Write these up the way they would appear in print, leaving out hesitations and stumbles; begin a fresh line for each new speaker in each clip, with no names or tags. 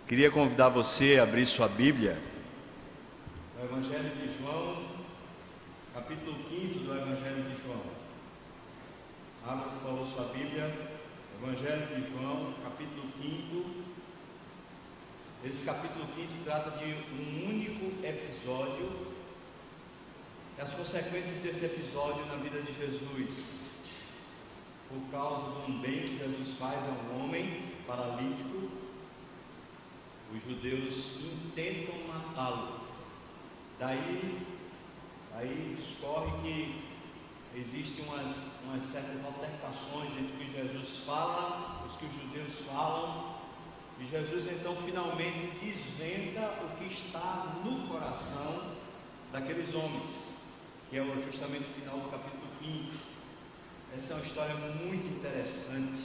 Queria convidar você a abrir sua Bíblia no Evangelho de João, capítulo 5 do Evangelho de João. Abra, por favor, sua Bíblia, Evangelho de João, capítulo 5. Esse capítulo 5 trata de um único episódio e as consequências desse episódio na vida de Jesus, por causa de um bem que Jesus faz a um homem paralítico. Os judeus intentam matá-lo. Daí discorre que existem umas certas altercações entre o que Jesus fala, os que os judeus falam, e Jesus então finalmente desvenda o que está no coração daqueles homens, que é justamente o final do capítulo 5. Essa é uma história muito interessante.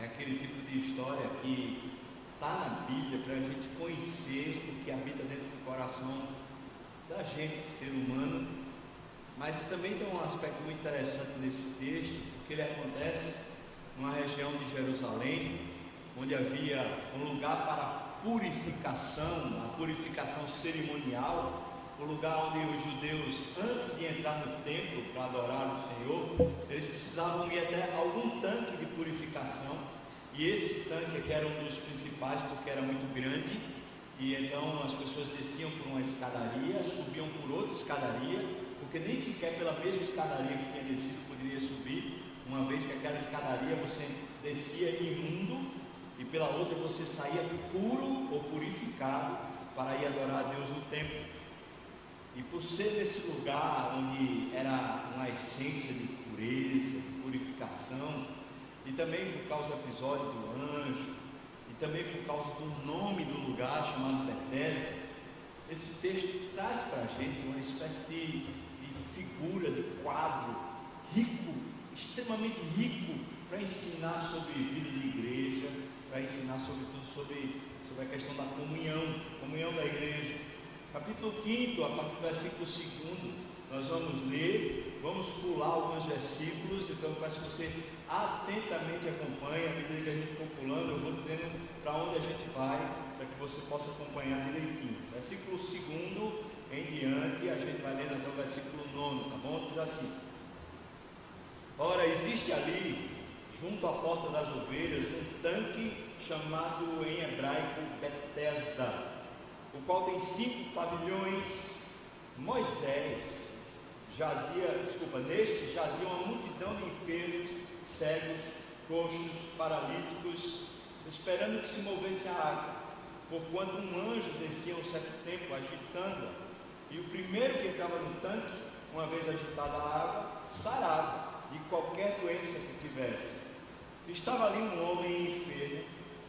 É aquele tipo de história que está na Bíblia para a gente conhecer o que habita dentro do coração da gente, ser humano. Mas também tem um aspecto muito interessante nesse texto, porque ele acontece numa região de Jerusalém, onde havia um lugar para purificação, a purificação cerimonial, o lugar onde os judeus, antes de entrar no templo para adorar o Senhor, eles precisavam ir até algum tanque de purificação. E esse tanque aqui era um dos principais, porque era muito grande, e então as pessoas desciam por uma escadaria, subiam por outra escadaria, porque nem sequer pela mesma escadaria que tinha descido poderia subir, uma vez que aquela escadaria você descia imundo, e pela outra você saía puro ou purificado para ir adorar a Deus no templo. E por ser nesse lugar onde era uma essência de pureza, de purificação, e também por causa do episódio do anjo, e também por causa do nome do lugar chamado Betesda, esse texto traz para a gente uma espécie de figura, de quadro rico, extremamente rico, para ensinar sobre vida de igreja, para ensinar sobretudo sobre a questão da comunhão da igreja. Capítulo 5, a partir do versículo 2, nós vamos ler, vamos pular alguns versículos, então eu peço que você atentamente acompanhe. À medida que a gente for pulando, eu vou dizendo para onde a gente vai, para que você possa acompanhar direitinho. Versículo 2 em diante, a gente vai lendo até o versículo 9, tá bom? Diz assim: Ora, existe ali, junto à porta das ovelhas, um tanque chamado em hebraico Betesda, o qual tem 5 pavilhões. Neste jazia uma multidão de enfermos, cegos, coxos, paralíticos, esperando que se movesse a água, porquanto um anjo descia um certo tempo agitando-a, e o primeiro que entrava no tanque, uma vez agitada a água, sarava de qualquer doença que tivesse. Estava ali um homem enfermo,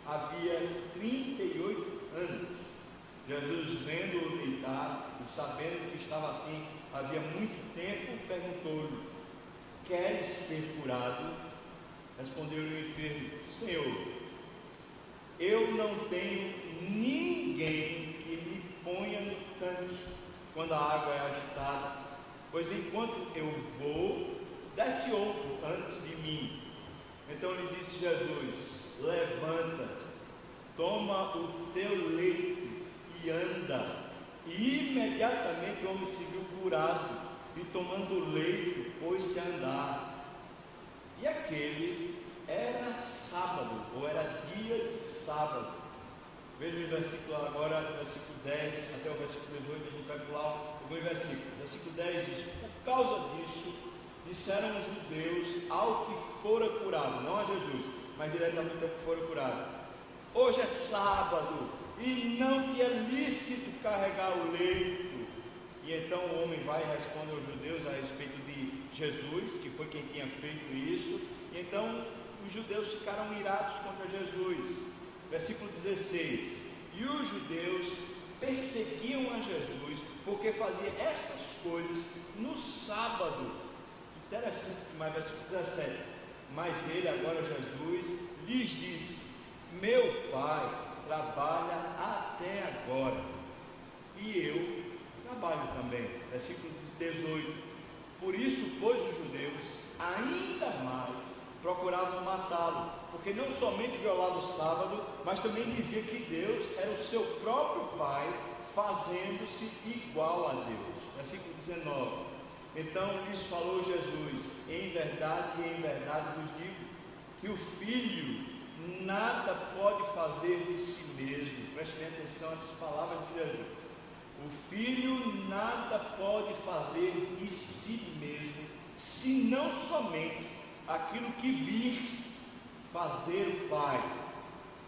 havia 38 anos. Jesus, vendo-o deitar e sabendo que estava assim havia muito tempo, perguntou-lhe: Queres ser curado? Respondeu-lhe o enfermo: Senhor, eu não tenho ninguém que me ponha no tanque quando a água é agitada, pois enquanto eu vou, desce outro antes de mim. Então lhe disse Jesus: Levanta-te, toma o teu leito e anda. E imediatamente o homem se viu curado, e tomando o leito, pôs-se a andar. E aquele era sábado, ou era dia de sábado. Veja o versículo agora, do versículo 10 até o versículo 18, a gente vai pular alguns versículos. Versículo 10 diz: Por causa disso, disseram os judeus ao que fora curado, não a Jesus, mas diretamente ao que fora curado: Hoje é sábado, e não te é lícito carregar o leito. E então o homem vai e responde aos judeus a respeito de Jesus, que foi quem tinha feito isso. E então os judeus ficaram irados contra Jesus. Versículo 16: E os judeus perseguiam a Jesus, porque fazia essas coisas no sábado. Interessante demais, versículo 17: Mas ele, agora Jesus, lhes disse: Meu Pai trabalha até agora, e eu trabalho também. Versículo 18: Por isso, pois, os judeus ainda mais procuravam matá-lo, porque não somente violava o sábado, mas também dizia que Deus era o seu próprio Pai, fazendo-se igual a Deus. Versículo 19. Então lhes falou Jesus: em verdade vos digo, que o Filho nada pode fazer de si mesmo. Preste bem atenção a essas palavras de Jesus. O Filho nada pode fazer de si mesmo, senão somente aquilo que vir fazer o Pai.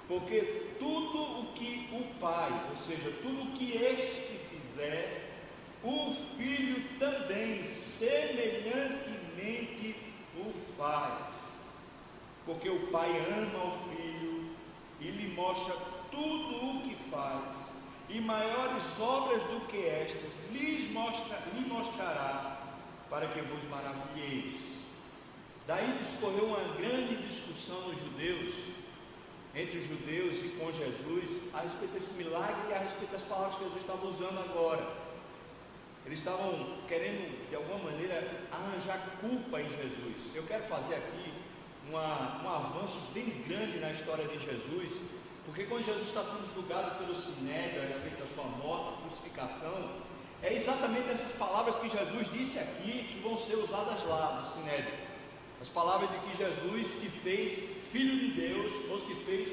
Porque tudo o que o Pai, ou seja, tudo o que este fizer, o Filho também semelhantemente o faz. Porque o Pai ama o Filho e lhe mostra tudo o que faz, e maiores obras do que estas lhe mostrará, para que vos maravilheis. Daí discorreu uma grande discussão entre os judeus e com Jesus, a respeito desse milagre e a respeito das palavras que Jesus estava usando agora. Eles estavam querendo, de alguma maneira, arranjar culpa em Jesus. Eu quero fazer aqui um avanço bem grande na história de Jesus, porque quando Jesus está sendo julgado pelo Sinédrio a respeito da sua morte, crucificação, é exatamente essas palavras que Jesus disse aqui que vão ser usadas lá no Sinédrio. As palavras de que Jesus se fez Filho de Deus, ou se fez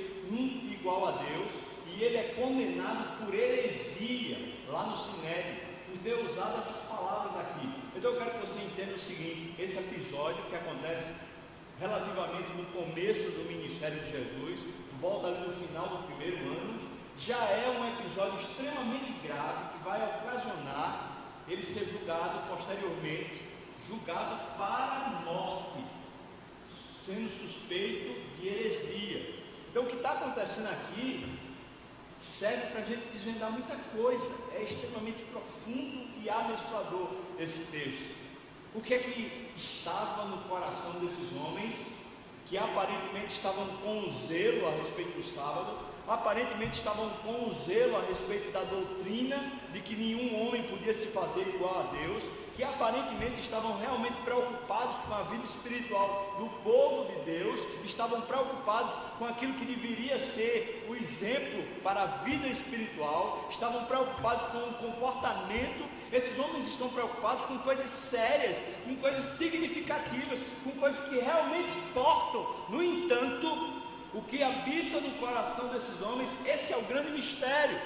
igual a Deus, e ele é condenado por heresia lá no Sinédrio, por ter usado essas palavras aqui. Então eu quero que você entenda o seguinte: esse episódio que acontece relativamente no começo do ministério de Jesus, volta ali no final do primeiro ano, já é um episódio extremamente grave que vai ocasionar ele ser julgado posteriormente, julgado para a morte, sendo suspeito de heresia. Então o que está acontecendo aqui serve para a gente desvendar muita coisa, é extremamente profundo e abençoador esse texto. O que é que estava no coração desses homens, que aparentemente estavam com zelo a respeito do sábado, aparentemente estavam com zelo a respeito da doutrina de que nenhum homem podia se fazer igual a Deus, que aparentemente estavam realmente preocupados com a vida espiritual do povo de Deus, estavam preocupados com aquilo que deveria ser o exemplo para a vida espiritual, estavam preocupados com o comportamento. Esses homens estão preocupados com coisas sérias, com coisas significativas, com coisas que realmente importam. No entanto, o que habita no coração desses homens, esse é o grande mistério.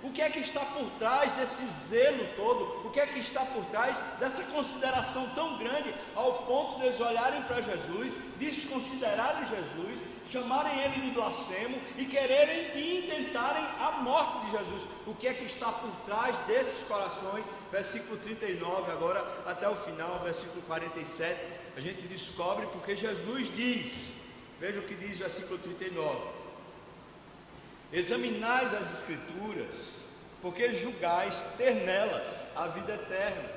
O que é que está por trás desse zelo todo? O que é que está por trás dessa consideração tão grande, ao ponto de eles olharem para Jesus, desconsiderarem Jesus, chamarem ele de blasfemo e quererem e intentarem a morte de Jesus? O que é que está por trás desses corações? Versículo 39 agora até o final, versículo 47, a gente descobre porque Jesus diz, veja o que diz o versículo 39: examinais as Escrituras, porque julgais ter nelas a vida eterna,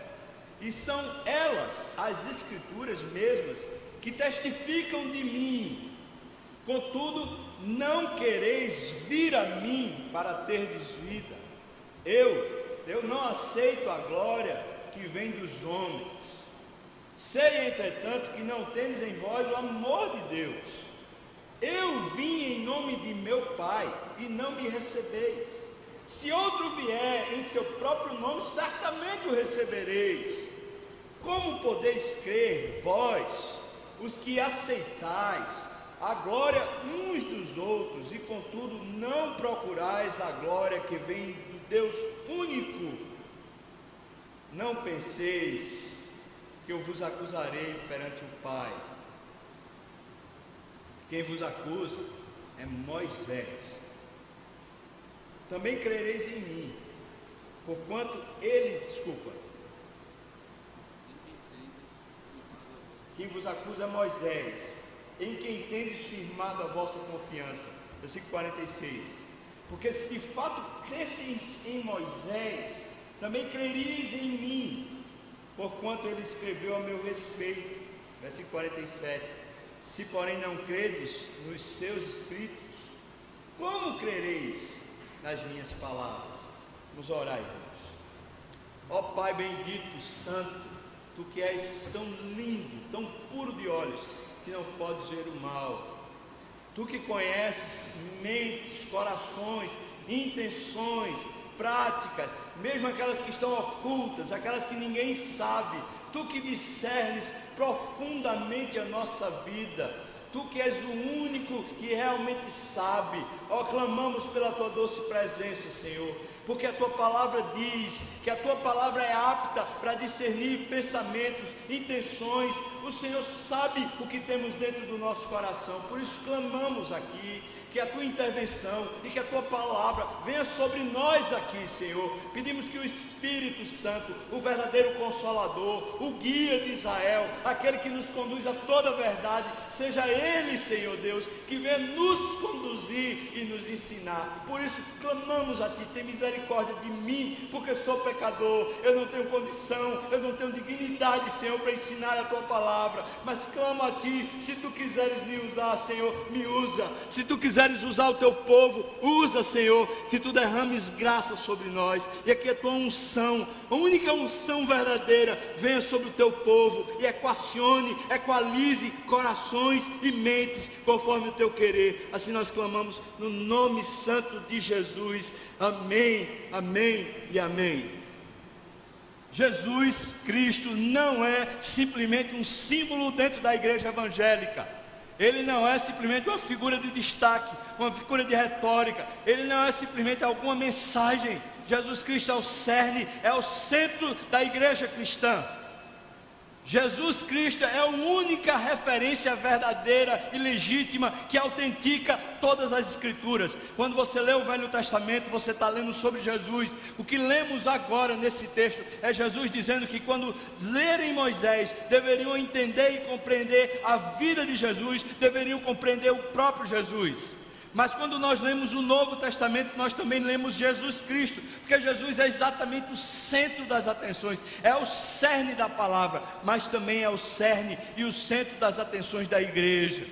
e são elas, as Escrituras mesmas, que testificam de mim. Contudo, não quereis vir a mim para terdes vida. Eu não aceito a glória que vem dos homens. Sei, entretanto, que não tendes em vós o amor de Deus. Eu vim em nome de meu Pai, e não me recebeis. Se outro vier em seu próprio nome, certamente o recebereis. Como podeis crer, vós, os que aceitais a glória uns dos outros, e contudo não procurais a glória que vem do Deus único? Não penseis que eu vos acusarei perante o Pai. Quem vos acusa é Moisés. Também crereis em mim, porquanto ele, quem vos acusa é Moisés, em quem tendes firmado a vossa confiança. Versículo 46. Porque se de fato cresceis em Moisés, também crereis em mim, porquanto ele escreveu a meu respeito. Versículo 47. Se porém não credes nos seus escritos, como crereis nas minhas palavras? Vamos orar, irmãos. Ó Pai bendito, santo, Tu que és tão lindo, tão puro de olhos, que não podes ver o mal. Tu que conheces mentes, corações, intenções, práticas, mesmo aquelas que estão ocultas, aquelas que ninguém sabe, Tu que discernes profundamente a nossa vida, Tu que és o único que realmente sabe, ó, clamamos pela Tua doce presença, Senhor, porque a Tua palavra diz que a Tua palavra é apta para discernir pensamentos, intenções. O Senhor sabe o que temos dentro do nosso coração, por isso clamamos aqui, que a Tua intervenção e que a Tua palavra venha sobre nós aqui, Senhor. Pedimos que o Espírito Santo, o verdadeiro Consolador, o guia de Israel, aquele que nos conduz a toda a verdade, seja Ele, Senhor Deus, que venha nos conduzir e nos ensinar. Por isso clamamos a Ti, tem misericórdia de mim, porque sou pecador, eu não tenho condição, eu não tenho dignidade, Senhor, para ensinar a Tua palavra, mas clamo a Ti, se Tu quiseres me usar, Senhor, me usa. Se Tu quiseres usar o Teu povo, usa, Senhor, que Tu derrames graça sobre nós, e aqui a Tua unção, a única unção verdadeira, venha sobre o Teu povo, e equacione, equalize corações e mentes, conforme o Teu querer. Assim nós clamamos no nome santo de Jesus, amém, amém e amém. Jesus Cristo não é simplesmente um símbolo dentro da igreja evangélica. Ele não é simplesmente uma figura de destaque, uma figura de retórica. Ele não é simplesmente alguma mensagem. Jesus Cristo é o cerne, é o centro da igreja cristã. Jesus Cristo é a única referência verdadeira e legítima que autentica todas as Escrituras. Quando você lê o Velho Testamento, você está lendo sobre Jesus. O que lemos agora nesse texto é Jesus dizendo que quando lerem Moisés, deveriam entender e compreender a vida de Jesus, deveriam compreender o próprio Jesus. Mas quando nós lemos o Novo Testamento, nós também lemos Jesus Cristo, porque Jesus é exatamente o centro das atenções, é o cerne da palavra, mas também é o cerne e o centro das atenções da igreja.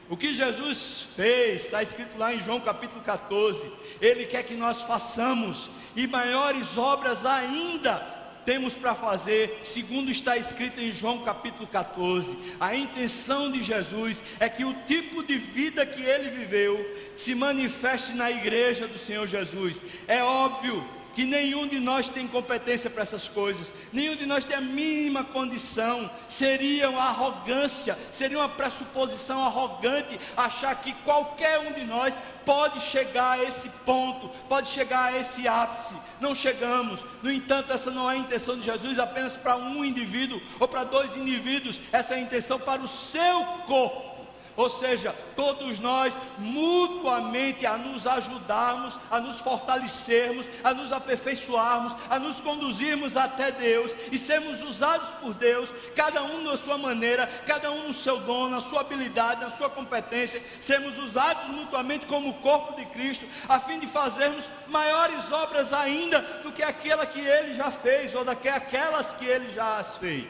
O que Jesus fez, está escrito lá em João capítulo 14, Ele quer que nós façamos, e maiores obras ainda temos para fazer, segundo está escrito em João capítulo 14. A intenção de Jesus é que o tipo de vida que Ele viveu se manifeste na igreja do Senhor Jesus. É óbvio que nenhum de nós tem competência para essas coisas, nenhum de nós tem a mínima condição. Seria uma arrogância, seria uma pressuposição arrogante achar que qualquer um de nós pode chegar a esse ponto, pode chegar a esse ápice. Não chegamos. No entanto, essa não é a intenção de Jesus apenas para um indivíduo ou para dois indivíduos. Essa é a intenção para o seu corpo. Ou seja, todos nós mutuamente a nos ajudarmos, a nos fortalecermos, a nos aperfeiçoarmos, a nos conduzirmos até Deus e sermos usados por Deus, cada um na sua maneira, cada um no seu dom, na sua habilidade, na sua competência, sermos usados mutuamente como corpo de Cristo, a fim de fazermos maiores obras ainda do que aquela que Ele já fez, ou daquelas que Ele já as fez.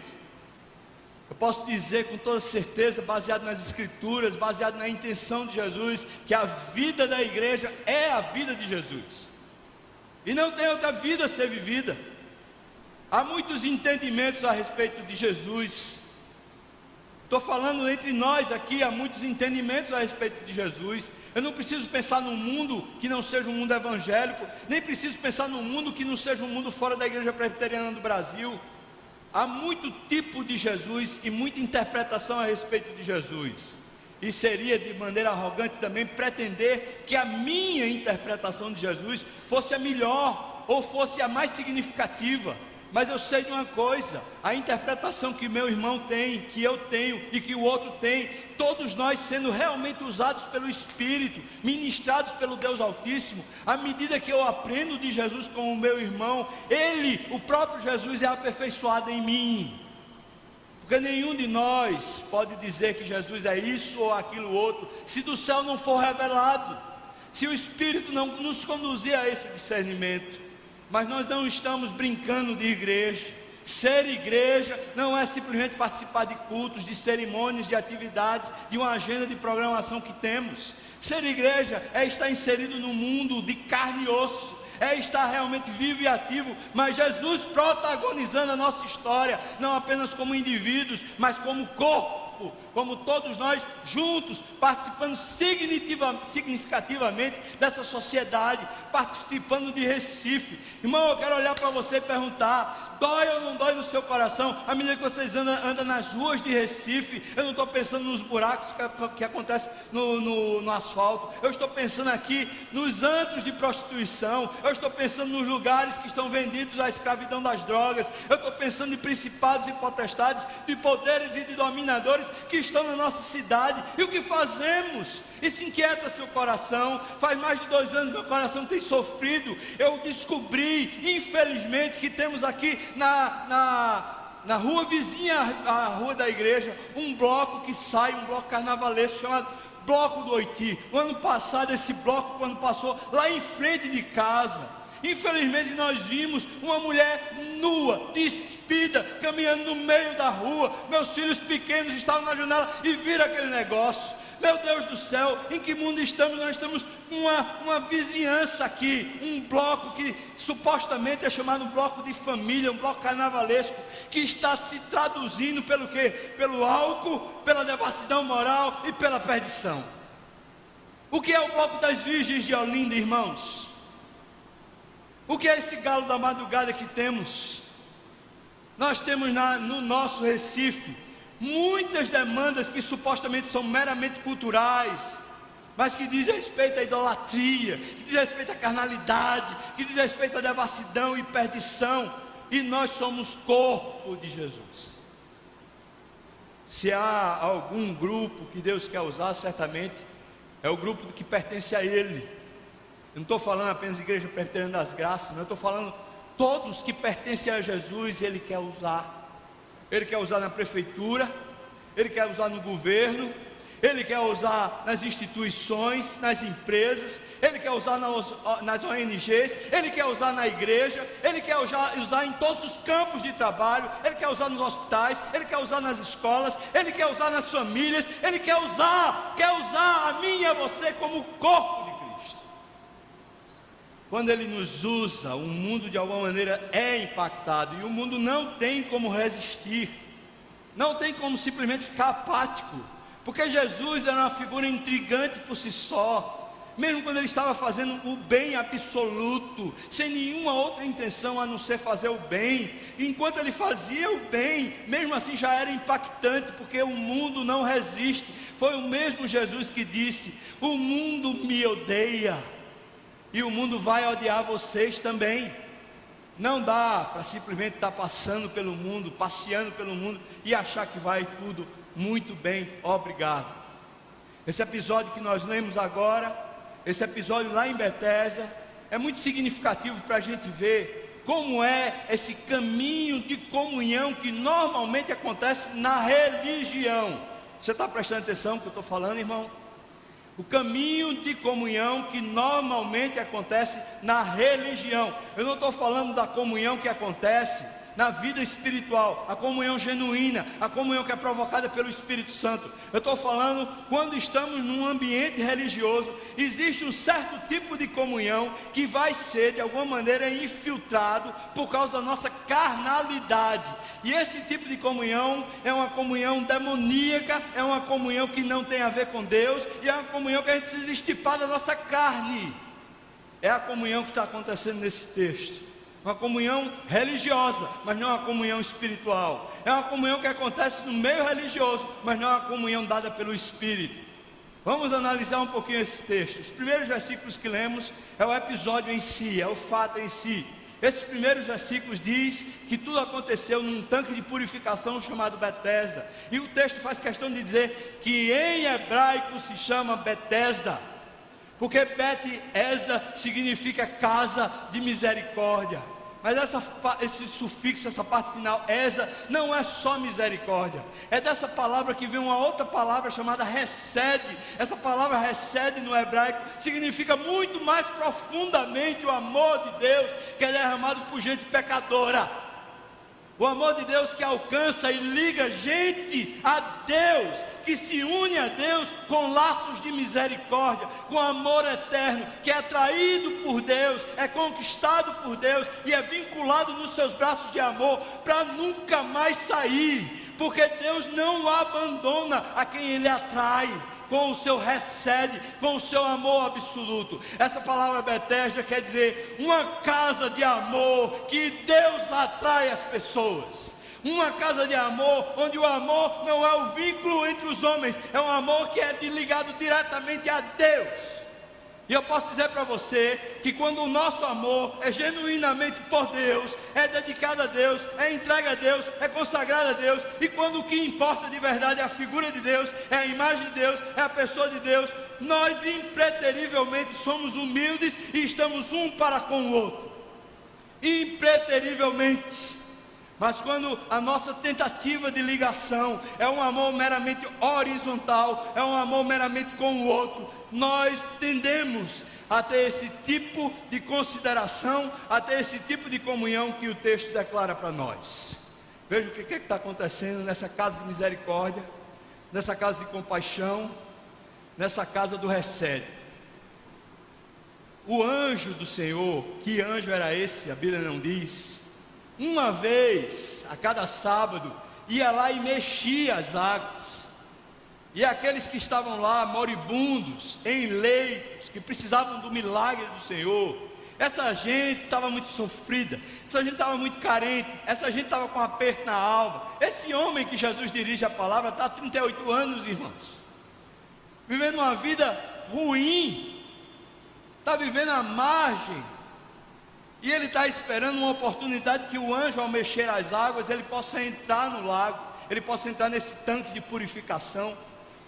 Eu posso dizer com toda certeza, baseado nas Escrituras, baseado na intenção de Jesus, que a vida da igreja é a vida de Jesus, e não tem outra vida a ser vivida. Há muitos entendimentos a respeito de Jesus. Estou falando entre nós aqui, há muitos entendimentos a respeito de Jesus. Eu não preciso pensar num mundo que não seja um mundo evangélico, nem preciso pensar num mundo que não seja um mundo fora da Igreja Presbiteriana do Brasil. Há muito tipo de Jesus e muita interpretação a respeito de Jesus, e seria de maneira arrogante também pretender que a minha interpretação de Jesus fosse a melhor, ou fosse a mais significativa. Mas eu sei de uma coisa: a interpretação que meu irmão tem, que eu tenho e que o outro tem, todos nós sendo realmente usados pelo Espírito, ministrados pelo Deus Altíssimo, à medida que eu aprendo de Jesus com o meu irmão, Ele, o próprio Jesus, é aperfeiçoado em mim. Porque nenhum de nós pode dizer que Jesus é isso ou aquilo outro, se do céu não for revelado, se o Espírito não nos conduzir a esse discernimento. Mas nós não estamos brincando de igreja. Ser igreja não é simplesmente participar de cultos, de cerimônias, de atividades, de uma agenda de programação que temos. Ser igreja é estar inserido no mundo de carne e osso, é estar realmente vivo e ativo, mas Jesus protagonizando a nossa história, não apenas como indivíduos, mas como corpo. corpo, como todos nós juntos, participando significativamente dessa sociedade, participando de Recife. Irmão, eu quero olhar para você e perguntar: dói ou não dói no seu coração à medida que vocês andam nas ruas de Recife? Eu não estou pensando nos buracos que acontecem no asfalto, eu estou pensando aqui nos antros de prostituição, eu estou pensando nos lugares que estão vendidos à escravidão das drogas, eu estou pensando em principados e potestades, de poderes e de dominadores que estão na nossa cidade. E o que fazemos? Isso inquieta seu coração. Faz mais de 2 anos meu coração tem sofrido. Eu descobri, infelizmente, que temos aqui na rua vizinha à rua da igreja um bloco que sai, um bloco carnavalesco chamado Bloco do Oiti. O ano passado esse bloco, quando passou lá em frente de casa, infelizmente nós vimos uma mulher nua, despida, caminhando no meio da rua. Meus filhos pequenos estavam na janela e viram aquele negócio. Meu Deus do céu, em que mundo estamos? Nós estamos com uma vizinhança aqui, um bloco que supostamente é chamado um bloco de família, um bloco carnavalesco, que está se traduzindo pelo quê? Pelo álcool, pela devassidão moral e pela perdição. O que é o bloco das Virgens de Olinda, irmãos? O que é esse galo da madrugada que temos? Nós temos no nosso Recife muitas demandas que supostamente são meramente culturais, mas que diz respeito à idolatria, que diz respeito à carnalidade, que diz respeito à devassidão e perdição. E nós somos corpo de Jesus. Se há algum grupo que Deus quer usar, certamente é o grupo que pertence a Ele. Eu não estou falando apenas Igreja Presbiteriana das Graças, eu estou falando todos que pertencem a Jesus. Ele quer usar. Ele quer usar na prefeitura, Ele quer usar no governo, Ele quer usar nas instituições, nas empresas, Ele quer usar nas ONGs, Ele quer usar na igreja, Ele quer usar em todos os campos de trabalho, Ele quer usar nos hospitais, Ele quer usar nas escolas, Ele quer usar nas famílias, Ele quer usar a mim e a você como corpo de Cristo. Quando Ele nos usa, o mundo de alguma maneira é impactado, e o mundo não tem como resistir, não tem como simplesmente ficar apático, porque Jesus era uma figura intrigante por si só, mesmo quando Ele estava fazendo o bem absoluto, sem nenhuma outra intenção a não ser fazer o bem. Enquanto Ele fazia o bem, mesmo assim já era impactante, porque o mundo não resiste. Foi o mesmo Jesus que disse: o mundo me odeia, e o mundo vai odiar vocês também. Não dá para simplesmente estar passando pelo mundo, passeando pelo mundo e achar que vai tudo muito bem, obrigado. Esse episódio que nós lemos agora, esse episódio lá em Betesda, é muito significativo para a gente ver como é esse caminho de comunhão que normalmente acontece na religião. Você está prestando atenção no que eu estou falando, irmão? O caminho de comunhão que normalmente acontece na religião. Eu não estou falando da comunhão que acontece na vida espiritual, a comunhão genuína, a comunhão que é provocada pelo Espírito Santo. Eu estou falando quando estamos num ambiente religioso, existe um certo tipo de comunhão que vai ser de alguma maneira infiltrado por causa da nossa carnalidade. E esse tipo de comunhão é uma comunhão demoníaca, é uma comunhão que não tem a ver com Deus, e é uma comunhão que a gente precisa estipar da nossa carne. É a comunhão que está acontecendo nesse texto. Uma comunhão religiosa, mas não uma comunhão espiritual. É uma comunhão que acontece no meio religioso, mas não é uma comunhão dada pelo Espírito. Vamos analisar um pouquinho esse texto. Os primeiros versículos que lemos é o episódio em si, é o fato em si. Esses primeiros versículos diz que tudo aconteceu num tanque de purificação chamado Betesda. E o texto faz questão de dizer que em hebraico se chama Betesda, porque Bet-esda significa casa de misericórdia. Mas esse sufixo, essa parte final, esda, não é só misericórdia. É dessa palavra que vem uma outra palavra chamada hesed. Essa palavra hesed no hebraico significa muito mais profundamente o amor de Deus que é derramado por gente pecadora. O amor de Deus que alcança e liga gente a Deus, que se une a Deus com laços de misericórdia, com amor eterno, que é atraído por Deus, é conquistado por Deus e é vinculado nos seus braços de amor para nunca mais sair. porque Deus não abandona a quem Ele atrai com o seu recede, com o seu amor absoluto. Essa palavra Betesda quer dizer uma casa de amor que Deus atrai as pessoas. Uma casa de amor, onde o amor não é o vínculo entre os homens, é um amor que é ligado diretamente a Deus. E eu posso dizer para você que quando o nosso amor é genuinamente por Deus, é dedicado a Deus, é entregue a Deus, é consagrado a Deus, e quando o que importa de verdade é a figura de Deus, é a imagem de Deus, é a pessoa de Deus, nós impreterivelmente somos humildes e estamos um para com o outro. Impreterivelmente. Mas quando a nossa tentativa de ligação é um amor meramente horizontal, é um amor meramente com o outro, nós tendemos a ter esse tipo de consideração, a ter esse tipo de comunhão que o texto declara para nós. Veja o que está acontecendo nessa casa de misericórdia, nessa casa de compaixão, nessa casa do recede. O anjo do Senhor, que anjo era esse? A Bíblia não diz. Uma vez a cada sábado ia lá e mexia as águas, e aqueles que estavam lá moribundos, em leitos, que precisavam do milagre do Senhor, essa gente estava muito sofrida, essa gente estava muito carente, essa gente estava com um aperto na alma. Esse homem que Jesus dirige a palavra está há 38 anos, irmãos, vivendo uma vida ruim, está vivendo à margem. E ele está esperando uma oportunidade que o anjo, ao mexer as águas, ele possa entrar no lago, ele possa entrar nesse tanque de purificação.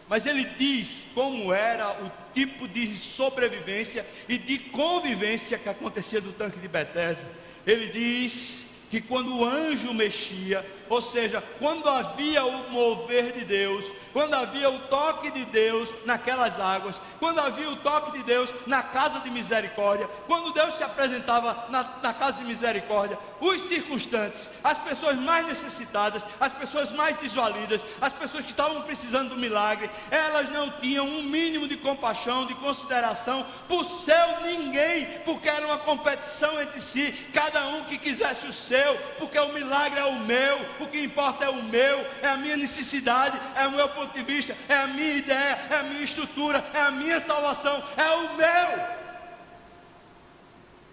Mas ele diz como era o tipo de sobrevivência e de convivência que acontecia do tanque de Betesda. Ele diz que quando o anjo mexia, ou seja, quando havia o mover de Deus, quando havia o toque de Deus naquelas águas, quando havia o toque de Deus na casa de misericórdia, quando Deus se apresentava na casa de misericórdia, os circunstantes, as pessoas mais necessitadas, as pessoas mais desvalidas, as pessoas que estavam precisando do milagre, elas não tinham um mínimo de compaixão, de consideração por seu ninguém, porque era uma competição entre si, cada um que quisesse o seu, porque o milagre é o meu, o que importa é o meu, é a minha necessidade, é o meu ponto de vista, é a minha ideia, é a minha estrutura, é a minha salvação, é o meu.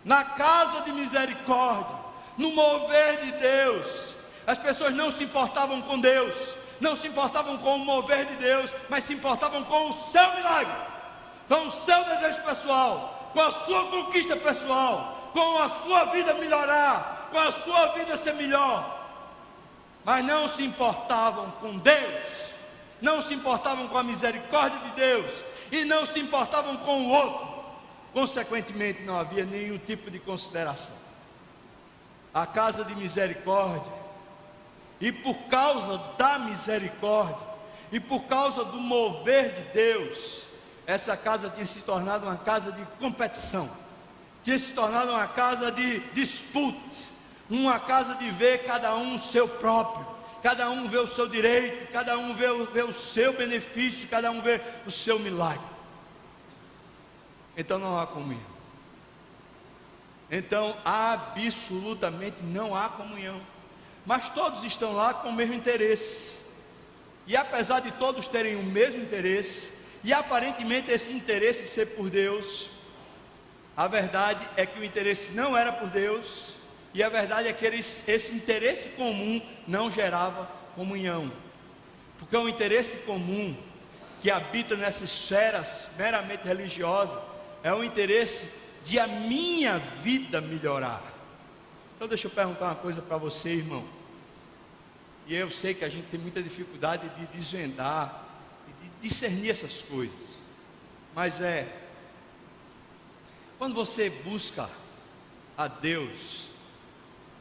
Na casa de misericórdia, no mover de Deus, as pessoas não se importavam com Deus, não se importavam com o mover de Deus, mas se importavam com o seu milagre, com o seu desejo pessoal, com a sua conquista pessoal, com a sua vida melhorar, com a sua vida ser melhor. Mas não se importavam com Deus, não se importavam com a misericórdia de Deus, e não se importavam com o outro. Consequentemente, não havia nenhum tipo de consideração. A casa de misericórdia, e por causa da misericórdia, e por causa do mover de Deus, essa casa tinha se tornado uma casa de competição, tinha se tornado uma casa de disputas, uma casa de ver cada um o seu próprio, cada um vê o seu direito, cada um vê o seu benefício, cada um vê o seu milagre. Então não há comunhão. Então absolutamente não há comunhão. Mas todos estão lá com o mesmo interesse. E apesar de todos terem o mesmo interesse, e aparentemente esse interesse ser por Deus, a verdade é que o interesse não era por Deus. E a verdade é que esse interesse comum não gerava comunhão, porque o interesse comum que habita nessa esfera meramente religiosa é o interesse de a minha vida melhorar. Então deixa eu perguntar uma coisa para você, irmão, e eu sei que a gente tem muita dificuldade de desvendar e de discernir essas coisas, mas quando você busca a Deus,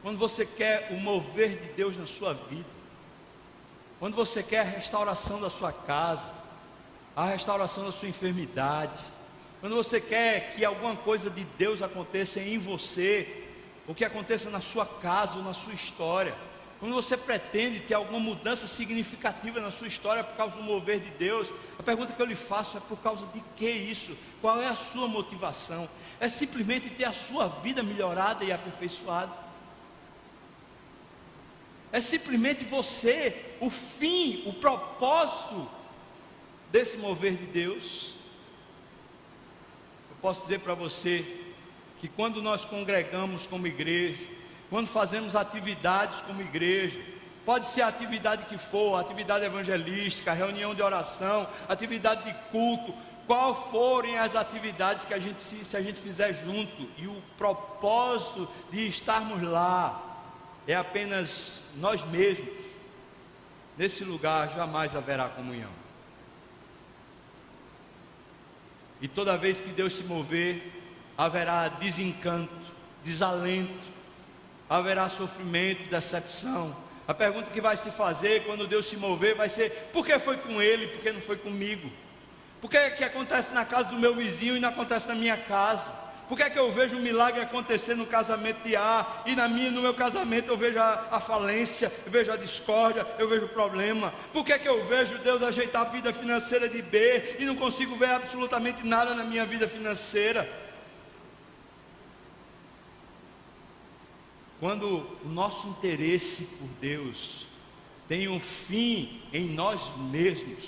quando você quer o mover de Deus na sua vida, quando você quer a restauração da sua casa, a restauração da sua enfermidade, quando você quer que alguma coisa de Deus aconteça em você, ou que aconteça na sua casa ou na sua história, quando você pretende ter alguma mudança significativa na sua história por causa do mover de Deus, a pergunta que eu lhe faço é: por causa de que isso? Qual é a sua motivação? É simplesmente ter a sua vida melhorada e aperfeiçoada? É simplesmente você, o fim, o propósito desse mover de Deus. Eu posso dizer para você que quando nós congregamos como igreja, quando fazemos atividades como igreja, pode ser a atividade que for, atividade evangelística, reunião de oração, atividade de culto, qual forem as atividades que se a gente fizer junto, e o propósito de estarmos lá é apenas nós mesmos, nesse lugar jamais haverá comunhão. E toda vez que Deus se mover, haverá desencanto, desalento, haverá sofrimento, decepção. A pergunta que vai se fazer quando Deus se mover vai ser: por que foi com ele, por que não foi comigo? Por que acontece na casa do meu vizinho e não acontece na minha casa? Por que eu vejo um milagre acontecer no casamento de A e no meu casamento eu vejo a falência, eu vejo a discórdia, eu vejo o problema? Por que eu vejo Deus ajeitar a vida financeira de B e não consigo ver absolutamente nada na minha vida financeira? Quando o nosso interesse por Deus tem um fim em nós mesmos,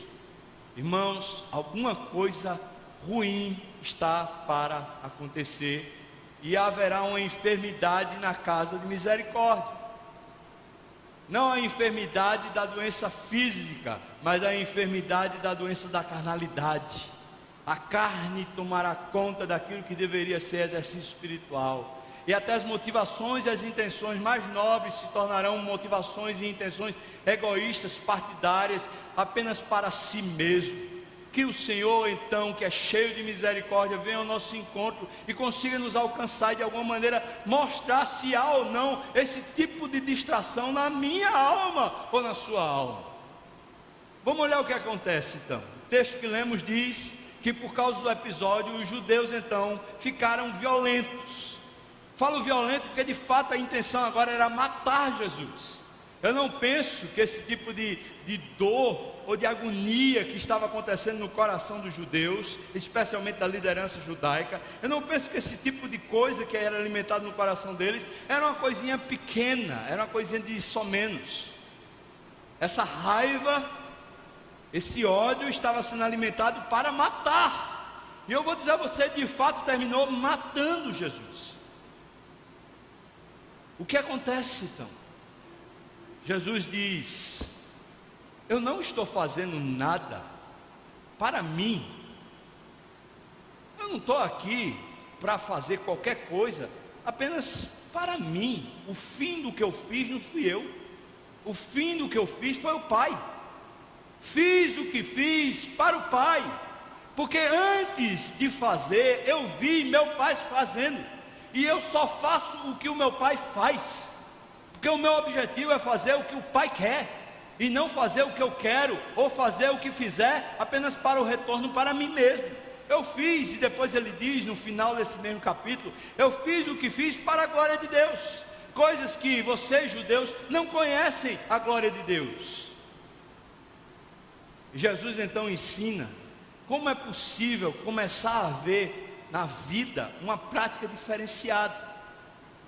irmãos, alguma coisa ruim está para acontecer, e haverá uma enfermidade na casa de misericórdia. Não a enfermidade da doença física, mas a enfermidade da doença da carnalidade. A carne tomará conta daquilo que deveria ser exercício espiritual, e até as motivações e as intenções mais nobres se tornarão motivações e intenções egoístas, partidárias, apenas para si mesmo. Que o Senhor, então, que é cheio de misericórdia, venha ao nosso encontro e consiga nos alcançar e de alguma maneira mostrar se há ou não esse tipo de distração na minha alma ou na sua alma. Vamos olhar o que acontece então. O texto que lemos diz que por causa do episódio, os judeus então ficaram violentos. Falo violento porque de fato a intenção agora era matar Jesus. Eu não penso que esse tipo de dor ou de agonia que estava acontecendo no coração dos judeus, especialmente da liderança judaica, eu não penso que esse tipo de coisa que era alimentado no coração deles era uma coisinha pequena, era uma coisinha de só menos. Essa raiva, esse ódio estava sendo alimentado para matar, e eu vou dizer a você, de fato terminou matando Jesus. O que acontece então? Jesus diz: eu não estou fazendo nada para mim, eu não estou aqui para fazer qualquer coisa apenas para mim. O fim do que eu fiz não fui eu, o fim do que eu fiz foi o Pai. Fiz o que fiz para o Pai, porque antes de fazer eu vi meu Pai fazendo, e eu só faço o que o meu Pai faz, porque o meu objetivo é fazer o que o Pai quer, e não fazer o que eu quero, ou fazer o que fizer apenas para o retorno para mim mesmo. Eu fiz, e depois ele diz no final desse mesmo capítulo, eu fiz o que fiz para a glória de Deus, coisas que vocês judeus não conhecem a glória de Deus. Jesus então ensina como é possível começar a ver na vida uma prática diferenciada,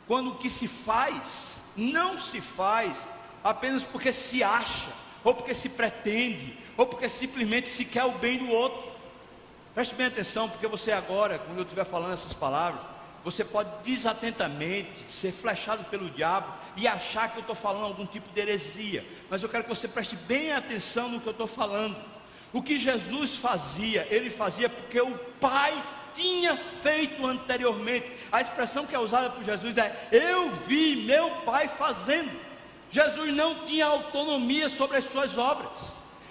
quando o que se faz não se faz apenas porque se acha, ou porque se pretende, ou porque simplesmente se quer o bem do outro. Preste bem atenção, porque você agora, quando eu estiver falando essas palavras, você pode desatentamente ser flechado pelo diabo e achar que eu estou falando algum tipo de heresia, mas eu quero que você preste bem atenção no que eu estou falando. O que Jesus fazia, ele fazia porque o Pai tinha feito anteriormente. A expressão que é usada por Jesus é: eu vi meu Pai fazendo. Jesus não tinha autonomia sobre as suas obras,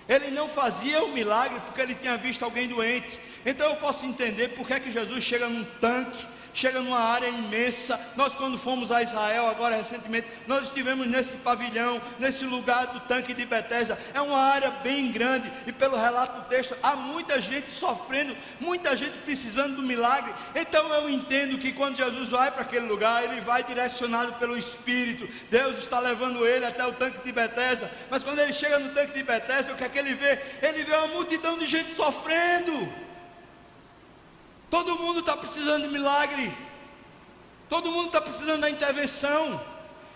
ele não fazia o milagre porque ele tinha visto alguém doente. Então eu posso entender porque é que Jesus chega num tanque, chega numa área imensa. Nós, quando fomos a Israel agora recentemente, nós estivemos nesse pavilhão, nesse lugar do tanque de Betesda. É uma área bem grande, e pelo relato do texto, há muita gente sofrendo, muita gente precisando do milagre. Então eu entendo que quando Jesus vai para aquele lugar, ele vai direcionado pelo Espírito. Deus está levando ele até o tanque de Betesda. Mas quando ele chega no tanque de Betesda, o que é que ele vê? Ele vê uma multidão de gente sofrendo. Todo mundo está precisando de milagre, todo mundo está precisando da intervenção.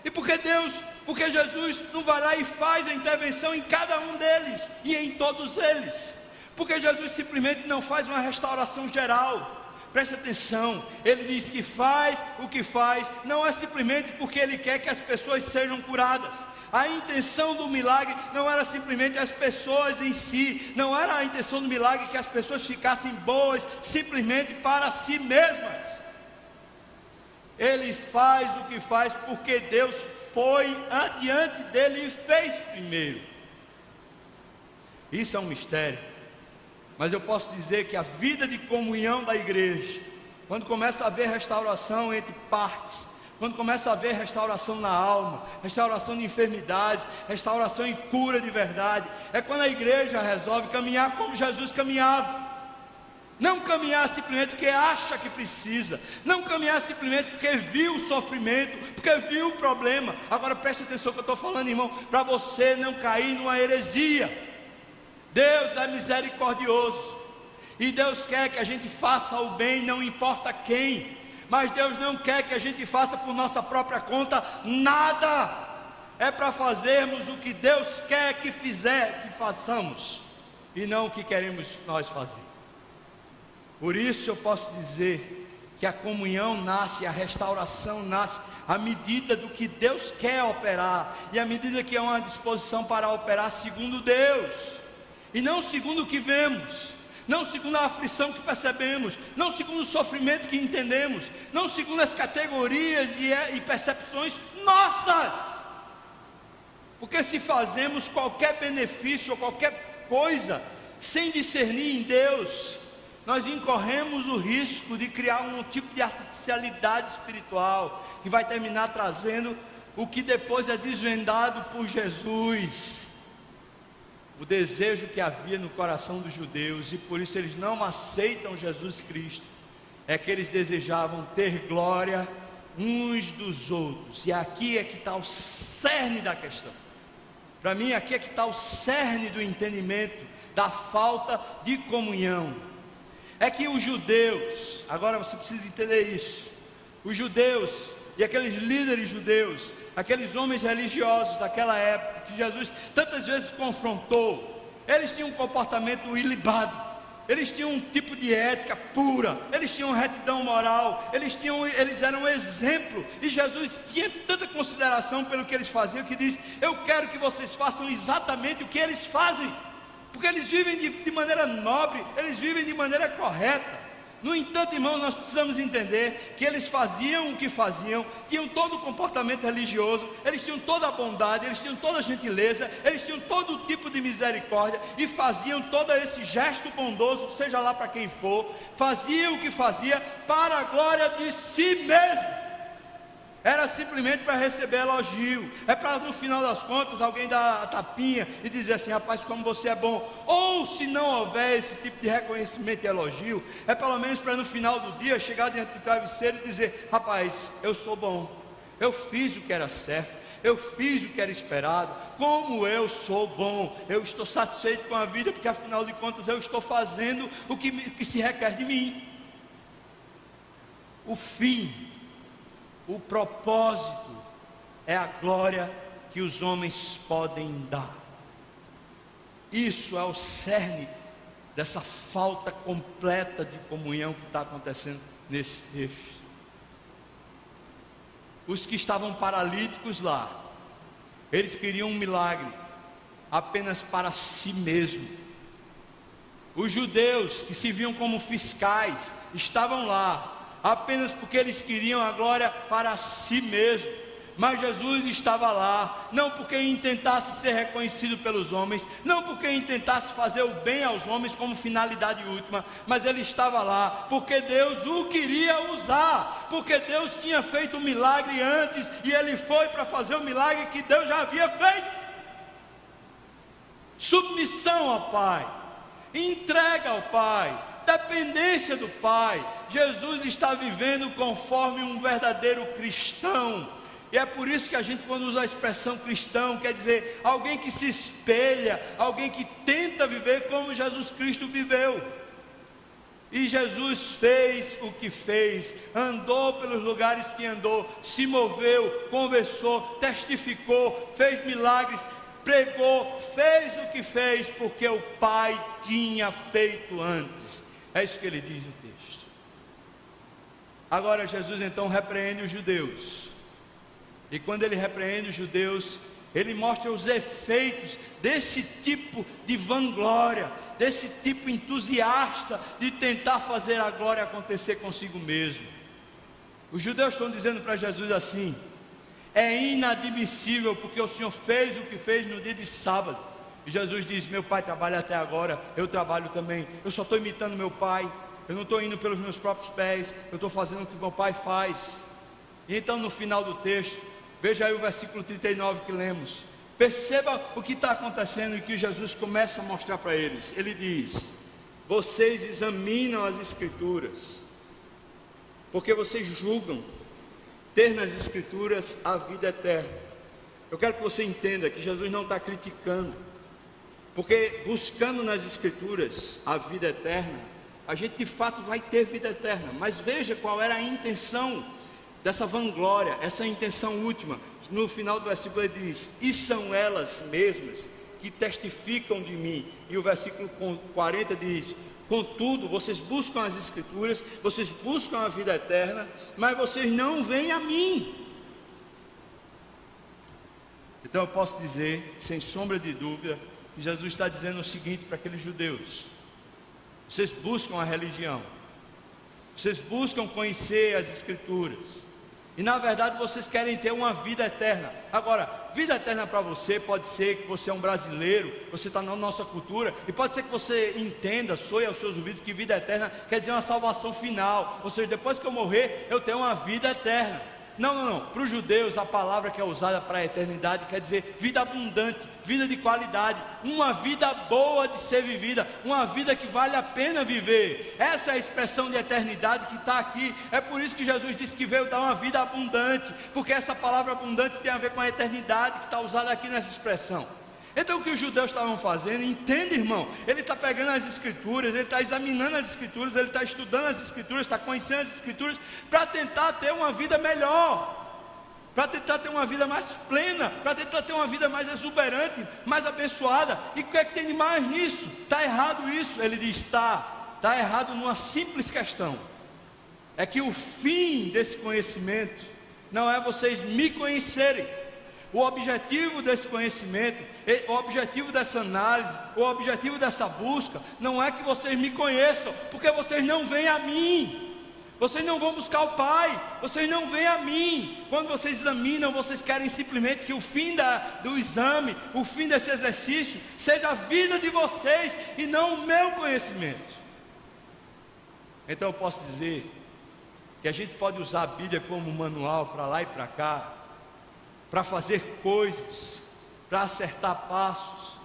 E porque Deus Porque Jesus não vai lá e faz a intervenção em cada um deles e em todos eles. Porque Jesus simplesmente não faz uma restauração geral. Preste atenção, ele diz que faz o que faz, não é simplesmente porque ele quer que as pessoas sejam curadas. A intenção do milagre não era simplesmente as pessoas em si, não era a intenção do milagre que as pessoas ficassem boas simplesmente para si mesmas. Ele faz o que faz porque Deus foi adiante dele e fez primeiro. Isso é um mistério. Mas eu posso dizer que a vida de comunhão da igreja, quando começa a haver restauração entre partes, quando começa a haver restauração na alma, restauração de enfermidades, restauração e cura de verdade, é quando a igreja resolve caminhar como Jesus caminhava. Não caminhar simplesmente porque acha que precisa, não caminhar simplesmente porque viu o sofrimento, porque viu o problema. Agora preste atenção no que eu estou falando, irmão, para você não cair numa heresia. Deus é misericordioso, e Deus quer que a gente faça o bem, não importa quem, mas Deus não quer que a gente faça por nossa própria conta nada, é para fazermos o que Deus quer que façamos, e não o que queremos nós fazer. Por isso eu posso dizer que a comunhão nasce, a restauração nasce à medida do que Deus quer operar, e à medida que há uma disposição para operar segundo Deus, e não segundo o que vemos, não segundo a aflição que percebemos, não segundo o sofrimento que entendemos, não segundo as categorias e percepções nossas. Porque se fazemos qualquer benefício ou qualquer coisa sem discernir em Deus, nós incorremos o risco de criar um tipo de artificialidade espiritual, que vai terminar trazendo o que depois é desvendado por Jesus. O desejo que havia no coração dos judeus, e por isso eles não aceitam Jesus Cristo, é que eles desejavam ter glória uns dos outros. E aqui é que está o cerne da questão. Para mim aqui é que está o cerne do entendimento da falta de comunhão. É que os judeus, agora você precisa entender isso, os judeus e aqueles líderes judeus, aqueles homens religiosos daquela época, que Jesus tantas vezes confrontou, eles tinham um comportamento ilibado, eles tinham um tipo de ética pura, eles tinham retidão moral, eles eram um exemplo, e Jesus tinha tanta consideração pelo que eles faziam, que diz: eu quero que vocês façam exatamente o que eles fazem, porque eles vivem de maneira nobre, eles vivem de maneira correta. No entanto, irmãos, nós precisamos entender que eles faziam o que faziam, tinham todo o comportamento religioso, eles tinham toda a bondade, eles tinham toda a gentileza, eles tinham todo o tipo de misericórdia, e faziam todo esse gesto bondoso, seja lá para quem for, faziam o que fazia para a glória de si mesmo. Era simplesmente para receber elogio, é para no final das contas alguém dar a tapinha e dizer assim: rapaz, como você é bom. Ou se não houver esse tipo de reconhecimento e elogio, é pelo menos para no final do dia chegar dentro do travesseiro e dizer: rapaz, eu sou bom, eu fiz o que era certo, eu fiz o que era esperado, como eu sou bom, eu estou satisfeito com a vida, porque afinal de contas eu estou fazendo o que se requer de mim. O fim, o propósito é a glória que os homens podem dar. Isso é o cerne dessa falta completa de comunhão que está acontecendo nesse texto. Os que estavam paralíticos lá, eles queriam um milagre apenas para si mesmo. Os judeus que se viam como fiscais estavam lá apenas porque eles queriam a glória para si mesmo. Mas Jesus estava lá, não porque intentasse ser reconhecido pelos homens, não porque intentasse fazer o bem aos homens como finalidade última, mas ele estava lá porque Deus o queria usar, porque Deus tinha feito um milagre antes, e ele foi para fazer o milagre que Deus já havia feito. Submissão ao Pai, entrega ao Pai, dependência do Pai. Jesus está vivendo conforme um verdadeiro cristão, e é por isso que a gente, quando usa a expressão cristão, quer dizer alguém que se espelha, alguém que tenta viver como Jesus Cristo viveu. E Jesus fez o que fez, andou pelos lugares que andou, se moveu, conversou, testificou, fez milagres, pregou, fez o que fez, porque o Pai tinha feito antes. É isso que ele diz no texto. Agora Jesus então repreende os judeus, e quando ele repreende os judeus, ele mostra os efeitos desse tipo de vanglória, desse tipo entusiasta de tentar fazer a glória acontecer consigo mesmo. Os judeus estão dizendo para Jesus assim: é inadmissível, porque o Senhor fez o que fez no dia de sábado. E Jesus diz: meu pai trabalha até agora, eu trabalho também, eu só estou imitando meu pai, eu não estou indo pelos meus próprios pés, eu estou fazendo o que meu pai faz. E então no final do texto, veja aí o versículo 39 que lemos. Perceba o que está acontecendo e que Jesus começa a mostrar para eles. Ele diz: vocês examinam as Escrituras, porque vocês julgam ter nas Escrituras a vida eterna. Eu quero que você entenda que Jesus não está criticando, porque buscando nas Escrituras a vida eterna, a gente de fato vai ter vida eterna. Mas veja qual era a intenção dessa vanglória, essa intenção última. No final do versículo ele diz: e são elas mesmas que testificam de mim. E o versículo 40 diz: contudo, vocês buscam as Escrituras, vocês buscam a vida eterna, mas vocês não vêm a mim. Então eu posso dizer, sem sombra de dúvida, que Jesus está dizendo o seguinte para aqueles judeus: vocês buscam a religião, vocês buscam conhecer as Escrituras, e na verdade vocês querem ter uma vida eterna. Agora, vida eterna para você pode ser que você é um brasileiro, você está na nossa cultura, e pode ser que você entenda, soe aos seus ouvidos, que vida eterna quer dizer uma salvação final, ou seja, depois que eu morrer, eu tenho uma vida eterna. Não. Para os judeus, a palavra que é usada para a eternidade quer dizer vida abundante, vida de qualidade, uma vida boa de ser vivida, uma vida que vale a pena viver. Essa é a expressão de eternidade que está aqui. É por isso que Jesus disse que veio dar uma vida abundante, porque essa palavra abundante tem a ver com a eternidade que está usada aqui nessa expressão. Então o que os judeus estavam fazendo, entende, irmão? Ele está pegando as Escrituras, ele está examinando as Escrituras, ele está estudando as Escrituras, está conhecendo as Escrituras, para tentar ter uma vida melhor, para tentar ter uma vida mais plena, para tentar ter uma vida mais exuberante, mais abençoada. E o que é que tem de mais nisso? Está errado isso? Ele diz: está errado numa simples questão, é que o fim desse conhecimento não é vocês me conhecerem. O objetivo desse conhecimento, o objetivo dessa análise, o objetivo dessa busca, não é que vocês me conheçam, porque vocês não vêm a mim, vocês não vão buscar o Pai, vocês não vêm a mim. Quando vocês examinam, vocês querem simplesmente que o fim do exame, o fim desse exercício, seja a vida de vocês e não o meu conhecimento. Então eu posso dizer que a gente pode usar a Bíblia como manual para lá e para cá, para fazer coisas, para acertar passos,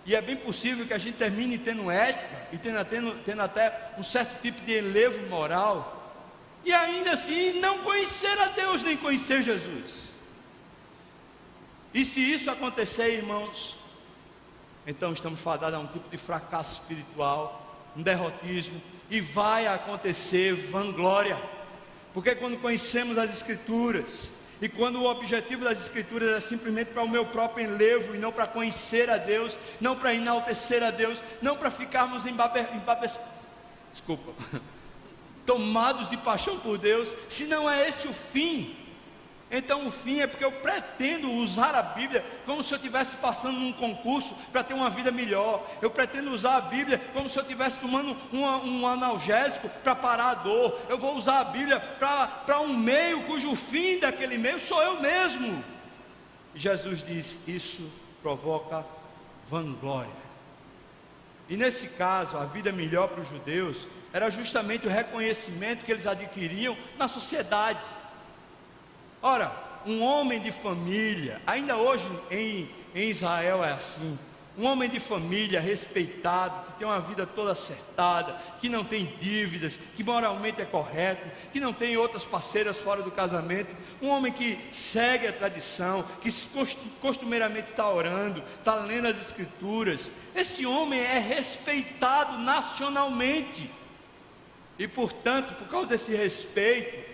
e é bem possível que a gente termine tendo ética e tendo até um certo tipo de enlevo moral, e ainda assim não conhecer a Deus nem conhecer Jesus. E se isso acontecer, irmãos, então estamos fadados a um tipo de fracasso espiritual, um derrotismo, e vai acontecer vanglória, porque quando conhecemos as Escrituras, e quando o objetivo das Escrituras é simplesmente para o meu próprio enlevo, e não para conhecer a Deus, não para enaltecer a Deus, não para ficarmos tomados de paixão por Deus, se não é esse o fim, então o fim é porque eu pretendo usar a Bíblia como se eu estivesse passando num concurso para ter uma vida melhor. Eu pretendo usar a Bíblia como se eu estivesse tomando um analgésico para parar a dor. Eu vou usar a Bíblia para um meio cujo fim daquele meio sou eu mesmo. E Jesus diz: isso provoca vanglória. E nesse caso, a vida melhor para os judeus era justamente o reconhecimento que eles adquiriam na sociedade. Ora, um homem de família, ainda hoje em Israel é assim, um homem de família respeitado, que tem uma vida toda acertada, que não tem dívidas, que moralmente é correto, que não tem outras parceiras fora do casamento, um homem que segue a tradição, que costumeiramente está orando, está lendo as Escrituras, esse homem é respeitado nacionalmente. E portanto, por causa desse respeito,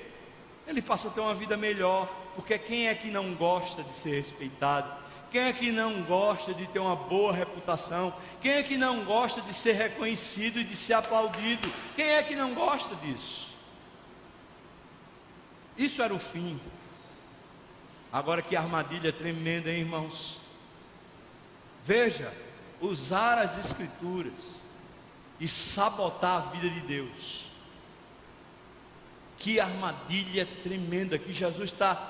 ele passa a ter uma vida melhor. Porque quem é que não gosta de ser respeitado? Quem é que não gosta de ter uma boa reputação? Quem é que não gosta de ser reconhecido e de ser aplaudido? Quem é que não gosta disso? Isso era o fim. Agora que armadilha tremenda, hein, irmãos? Veja, usar as Escrituras e sabotar a vida de Deus. Que armadilha tremenda que Jesus está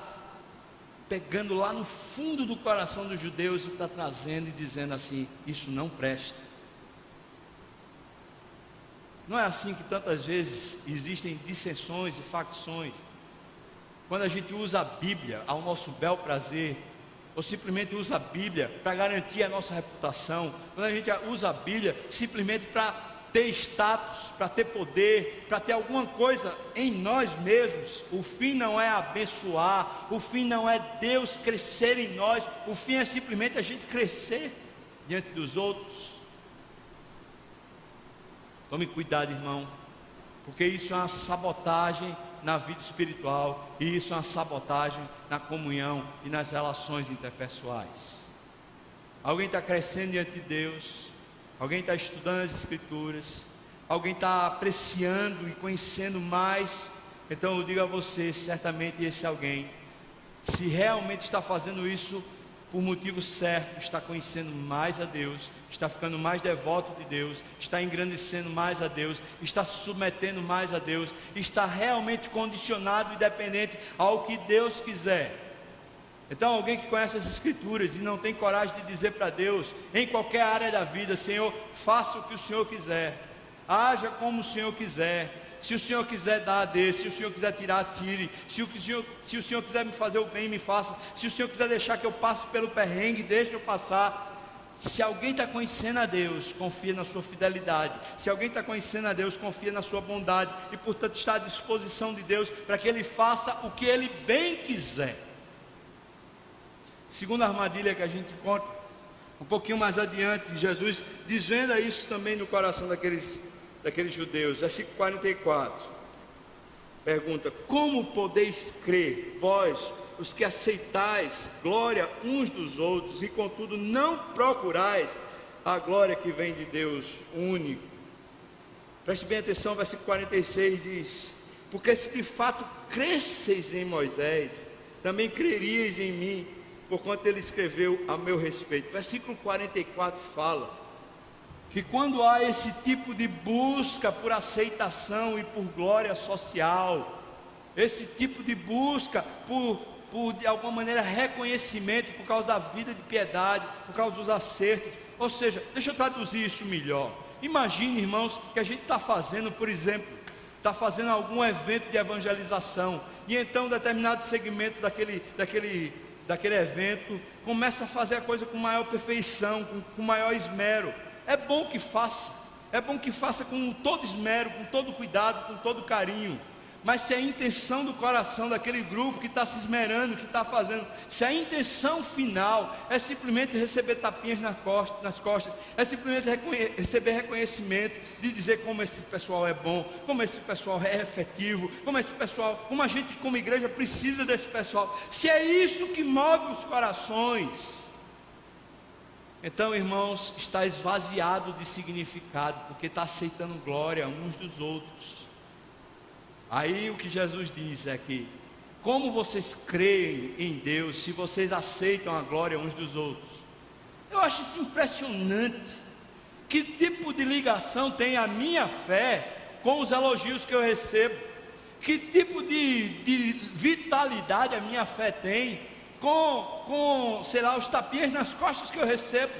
pegando lá no fundo do coração dos judeus e está trazendo e dizendo assim: isso não presta. Não é assim que tantas vezes existem dissensões e facções, quando a gente usa a Bíblia ao nosso bel prazer, ou simplesmente usa a Bíblia para garantir a nossa reputação, quando a gente usa a Bíblia simplesmente para ter status, para ter poder, para ter alguma coisa em nós mesmos. O fim não é abençoar, o fim não é Deus crescer em nós, o fim é simplesmente a gente crescer diante dos outros. Tome cuidado, irmão, porque isso é uma sabotagem na vida espiritual, e isso é uma sabotagem na comunhão e nas relações interpessoais. Alguém está crescendo diante de Deus, alguém está estudando as Escrituras, alguém está apreciando e conhecendo mais. Então eu digo a você, certamente esse alguém, se realmente está fazendo isso por motivo certo, está conhecendo mais a Deus, está ficando mais devoto de Deus, está engrandecendo mais a Deus, está se submetendo mais a Deus, está realmente condicionado e dependente ao que Deus quiser. Então alguém que conhece as Escrituras e não tem coragem de dizer para Deus, em qualquer área da vida: Senhor, faça o que o Senhor quiser, haja como o Senhor quiser. Se o Senhor quiser dar, dê. Se o Senhor quiser tirar, tire. Se o Senhor quiser me fazer o bem, me faça. Se o Senhor quiser deixar que eu passe pelo perrengue, deixe eu passar. Se alguém está conhecendo a Deus, confia na sua fidelidade. Se alguém está conhecendo a Deus, confia na sua bondade. E portanto está à disposição de Deus para que Ele faça o que Ele bem quiser. Segunda armadilha que a gente encontra um pouquinho mais adiante, Jesus desvenda isso também no coração daqueles judeus. Versículo 44, pergunta: como podeis crer, vós, os que aceitais glória uns dos outros, e contudo não procurais a glória que vem de Deus único? Preste bem atenção, versículo 46 diz: porque se de fato cresceis em Moisés, também creríeis em mim, porquanto ele escreveu a meu respeito. Versículo 44 fala que quando há esse tipo de busca por aceitação e por glória social, esse tipo de busca por de alguma maneira reconhecimento por causa da vida de piedade, por causa dos acertos, ou seja, deixa eu traduzir isso melhor. Imagine, irmãos, que a gente está fazendo, por exemplo, está fazendo algum evento de evangelização, e então determinado segmento daquele evento começa a fazer a coisa com maior perfeição, com maior esmero. É bom que faça com todo esmero, com todo cuidado, com todo carinho. Mas se a intenção do coração daquele grupo que está se esmerando, que está fazendo, se a intenção final é simplesmente receber tapinhas nas costas, é simplesmente receber reconhecimento, de dizer como esse pessoal é bom, como esse pessoal é efetivo, como a gente como igreja precisa desse pessoal, se é isso que move os corações, então, irmãos, está esvaziado de significado, porque está aceitando glória uns dos outros. Aí o que Jesus diz é que, como vocês creem em Deus, se vocês aceitam a glória uns dos outros? Eu acho isso impressionante. Que tipo de ligação tem a minha fé com os elogios que eu recebo? Que tipo de vitalidade a minha fé tem com, sei lá, os tapinhas nas costas que eu recebo?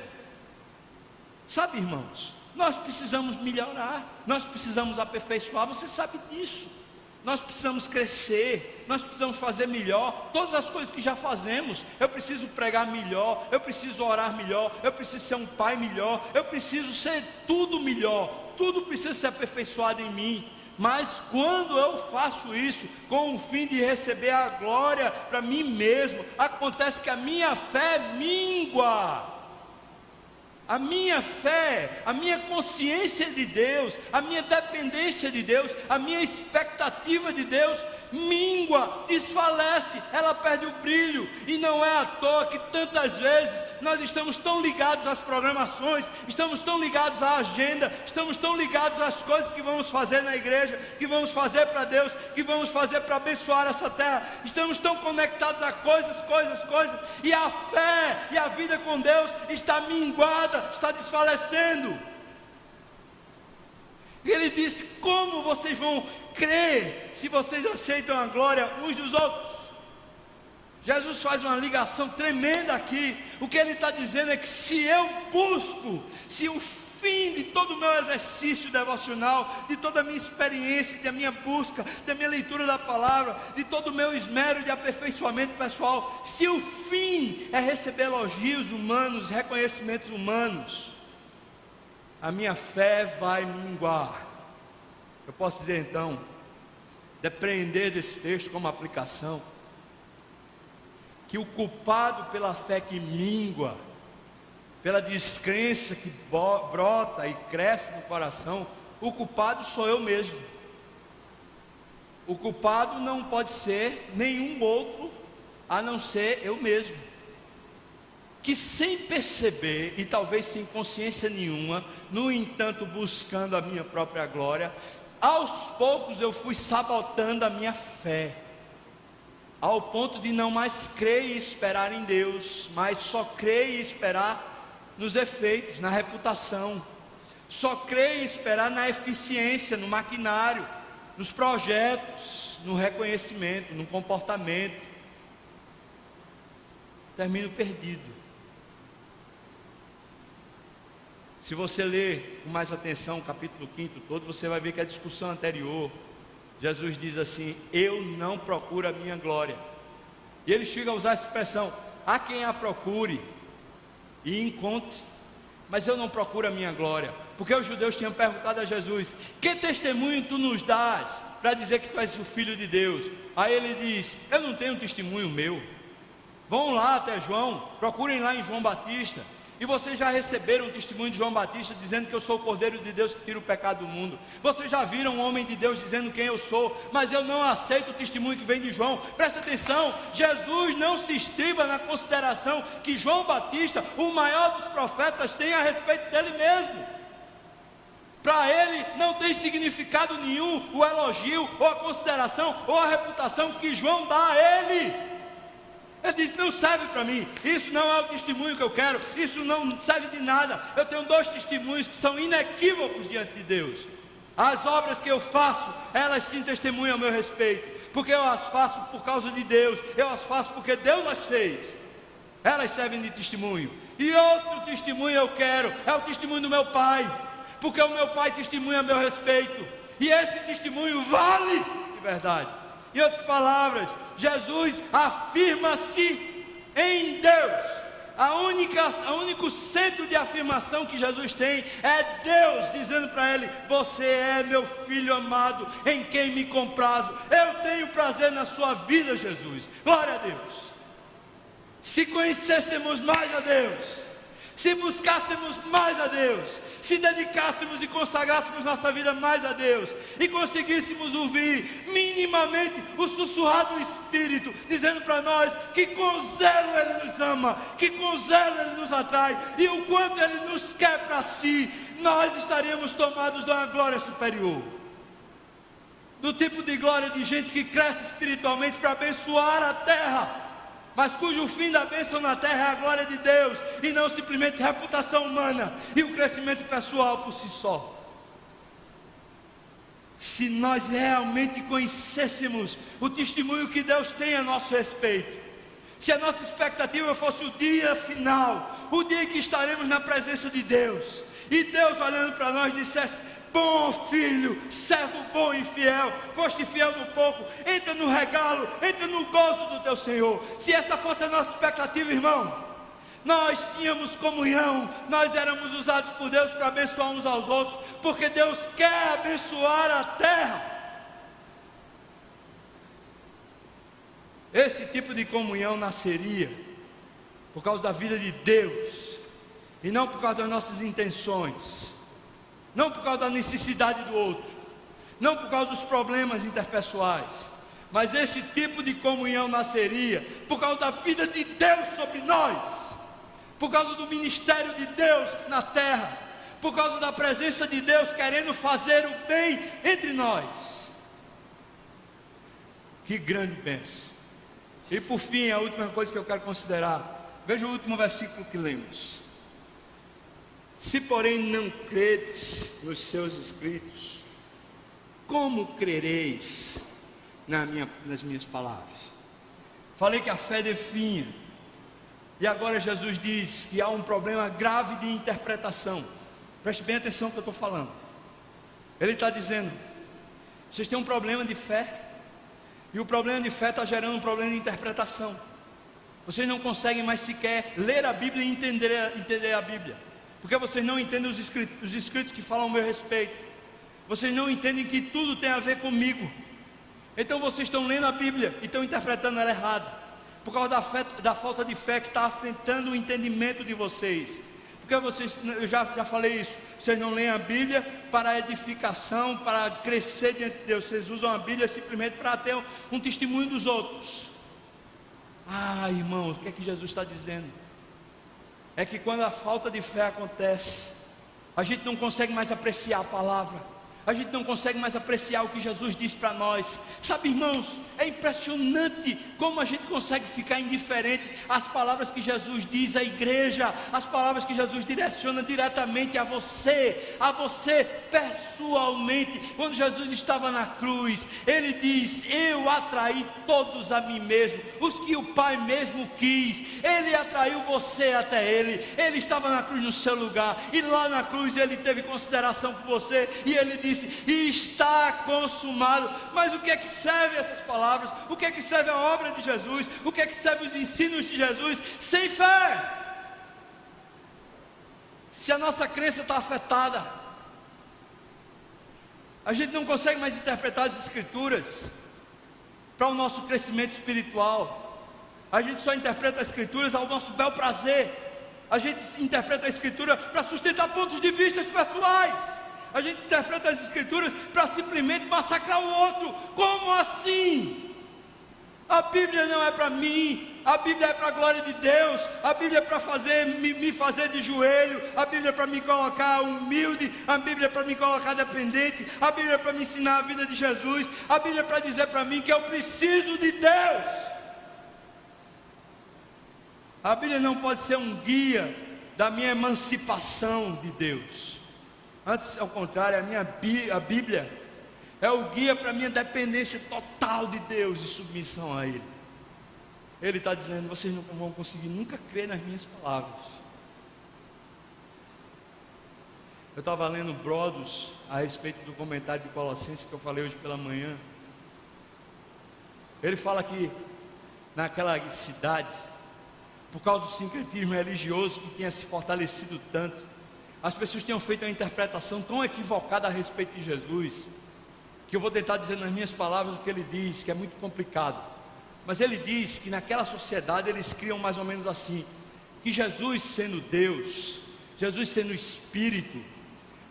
Sabe, irmãos, nós precisamos melhorar, nós precisamos aperfeiçoar, você sabe disso. Nós precisamos crescer, nós precisamos fazer melhor, todas as coisas que já fazemos. Eu preciso pregar melhor, eu preciso orar melhor, eu preciso ser um pai melhor, eu preciso ser tudo melhor, tudo precisa ser aperfeiçoado em mim. Mas quando eu faço isso com o fim de receber a glória para mim mesmo, acontece que a minha fé mingua. A minha fé, a minha consciência de Deus, a minha dependência de Deus, a minha expectativa de Deus mingua, desfalece, ela perde o brilho. E não é à toa que tantas vezes nós estamos tão ligados às programações, estamos tão ligados à agenda, estamos tão ligados às coisas que vamos fazer na igreja, que vamos fazer para Deus, que vamos fazer para abençoar essa terra. Estamos tão conectados a coisas, e a fé e a vida com Deus está minguada, está desfalecendo. E ele disse: como vocês vão crer se vocês aceitam a glória uns dos outros? Jesus faz uma ligação tremenda aqui. O que ele está dizendo é que se eu busco, se o fim de todo o meu exercício devocional, de toda a minha experiência, da minha busca, da minha leitura da palavra, de todo o meu esmero de aperfeiçoamento pessoal, se o fim é receber elogios humanos, reconhecimentos humanos, a minha fé vai minguar. Eu posso dizer então, depender desse texto como aplicação, que o culpado pela fé que mingua, pela descrença que brota e cresce no coração, o culpado sou eu mesmo. O culpado não pode ser nenhum outro a não ser eu mesmo, que sem perceber e talvez sem consciência nenhuma, no entanto buscando a minha própria glória, aos poucos eu fui sabotando a minha fé, ao ponto de não mais crer e esperar em Deus, mas só crer e esperar nos efeitos, na reputação, só crer e esperar na eficiência, no maquinário, nos projetos, no reconhecimento, no comportamento. Termino perdido. Se você ler com mais atenção o capítulo 5 todo, você vai ver que a discussão anterior, Jesus diz assim: eu não procuro a minha glória. E ele chega a usar essa expressão: há quem a procure e encontre, mas eu não procuro a minha glória. Porque os judeus tinham perguntado a Jesus: que testemunho tu nos dás para dizer que tu és o Filho de Deus? Aí ele diz: eu não tenho testemunho meu. Vão lá até João, procurem lá em João Batista, e vocês já receberam o testemunho de João Batista dizendo que eu sou o Cordeiro de Deus que tira o pecado do mundo. Vocês já viram um homem de Deus dizendo quem eu sou, mas eu não aceito o testemunho que vem de João. Presta atenção, Jesus não se estriba na consideração que João Batista, o maior dos profetas, tem a respeito dele mesmo. Para ele não tem significado nenhum o elogio, ou a consideração, ou a reputação que João dá a ele. Ele disse: não serve para mim, isso não é o testemunho que eu quero, isso não serve de nada. Eu tenho dois testemunhos que são inequívocos diante de Deus. As obras que eu faço, elas sim testemunham a meu respeito, porque eu as faço por causa de Deus, eu as faço porque Deus as fez. Elas servem de testemunho. E outro testemunho eu quero, é o testemunho do meu Pai, porque o meu Pai testemunha a meu respeito, e esse testemunho vale de verdade. Em outras palavras, Jesus afirma-se em Deus. O único centro de afirmação que Jesus tem é Deus dizendo para ele: você é meu filho amado, em quem me comprazo. Eu tenho prazer na sua vida, Jesus. Glória a Deus. Se conhecêssemos mais a Deus, se buscássemos mais a Deus, se dedicássemos e consagrássemos nossa vida mais a Deus, e conseguíssemos ouvir minimamente o sussurrar do Espírito, dizendo para nós que com zelo Ele nos ama, que com zelo Ele nos atrai, e o quanto Ele nos quer para si, nós estaríamos tomados de uma glória superior, do tipo de glória de gente que cresce espiritualmente para abençoar a terra, mas cujo fim da bênção na terra é a glória de Deus, e não simplesmente reputação humana e o crescimento pessoal por si só. Se nós realmente conhecêssemos o testemunho que Deus tem a nosso respeito, se a nossa expectativa fosse o dia final, o dia em que estaremos na presença de Deus, e Deus olhando para nós dissesse: bom filho, servo bom e fiel, foste fiel no pouco, entra no regalo, entra no gozo do teu Senhor. Se essa fosse a nossa expectativa, irmão, nós tínhamos comunhão, nós éramos usados por Deus para abençoar uns aos outros, porque Deus quer abençoar a terra. Esse tipo de comunhão nasceria por causa da vida de Deus, e não por causa das nossas intenções, não por causa da necessidade do outro, não por causa dos problemas interpessoais, mas esse tipo de comunhão nasceria por causa da vida de Deus sobre nós, por causa do ministério de Deus na terra, por causa da presença de Deus querendo fazer o bem entre nós. Que grande bênção. E por fim, a última coisa que eu quero considerar, veja o último versículo que lemos: se porém não credes nos seus escritos, como crereis nas minhas palavras? Falei que a fé definha, e agora Jesus diz que há um problema grave de interpretação. Preste bem atenção no que eu estou falando. Ele está dizendo: vocês têm um problema de fé, e o problema de fé está gerando um problema de interpretação. Vocês não conseguem mais sequer ler a Bíblia e entender a Bíblia, porque vocês não entendem os escritos que falam a meu respeito. Vocês não entendem que tudo tem a ver comigo. Então vocês estão lendo a Bíblia e estão interpretando ela errada, por causa da falta de fé que está afetando o entendimento de vocês. Porque vocês, eu já falei isso, vocês não leem a Bíblia para edificação, para crescer diante de Deus. Vocês usam a Bíblia simplesmente para ter um testemunho dos outros. Irmão, o que é que Jesus está dizendo? É que quando a falta de fé acontece, a gente não consegue mais apreciar a palavra, a gente não consegue mais apreciar o que Jesus diz para nós. Sabe, irmãos, é impressionante como a gente consegue ficar indiferente às palavras que Jesus diz à igreja, às palavras que Jesus direciona diretamente a você pessoalmente. Quando Jesus estava na cruz, Ele diz: eu atraí todos a mim mesmo, os que o Pai mesmo quis. Ele atraiu você até Ele. Ele estava na cruz no seu lugar, e lá na cruz Ele teve consideração por você, e Ele disse: e está consumado. Mas o que é que serve essas palavras? O que é que serve a obra de Jesus? O que é que serve os ensinos de Jesus sem fé? Se a nossa crença está afetada, a gente não consegue mais interpretar as Escrituras para o nosso crescimento espiritual. A gente só interpreta as Escrituras ao nosso bel prazer. A gente interpreta a Escritura para sustentar pontos de vista pessoais. A gente interpreta as Escrituras para simplesmente massacrar o outro. Como assim? A Bíblia não é para mim, a Bíblia é para a glória de Deus. A Bíblia é para me fazer de joelho. A Bíblia é para me colocar humilde. A Bíblia é para me colocar dependente. A Bíblia é para me ensinar a vida de Jesus. A Bíblia é para dizer para mim que eu preciso de Deus. A Bíblia não pode ser um guia da minha emancipação de Deus. Antes, ao contrário, a Bíblia é o guia para a minha dependência total de Deus e submissão a Ele. Ele está dizendo: vocês não vão conseguir nunca crer nas minhas palavras. Eu estava lendo Brodos a respeito do comentário de Colossenses que eu falei hoje pela manhã. Ele fala que naquela cidade, por causa do sincretismo religioso que tinha se fortalecido tanto, as pessoas tinham feito uma interpretação tão equivocada a respeito de Jesus, que eu vou tentar dizer nas minhas palavras o que ele diz, que é muito complicado. Mas ele diz que naquela sociedade eles criam mais ou menos assim, que Jesus sendo Deus, Jesus sendo Espírito,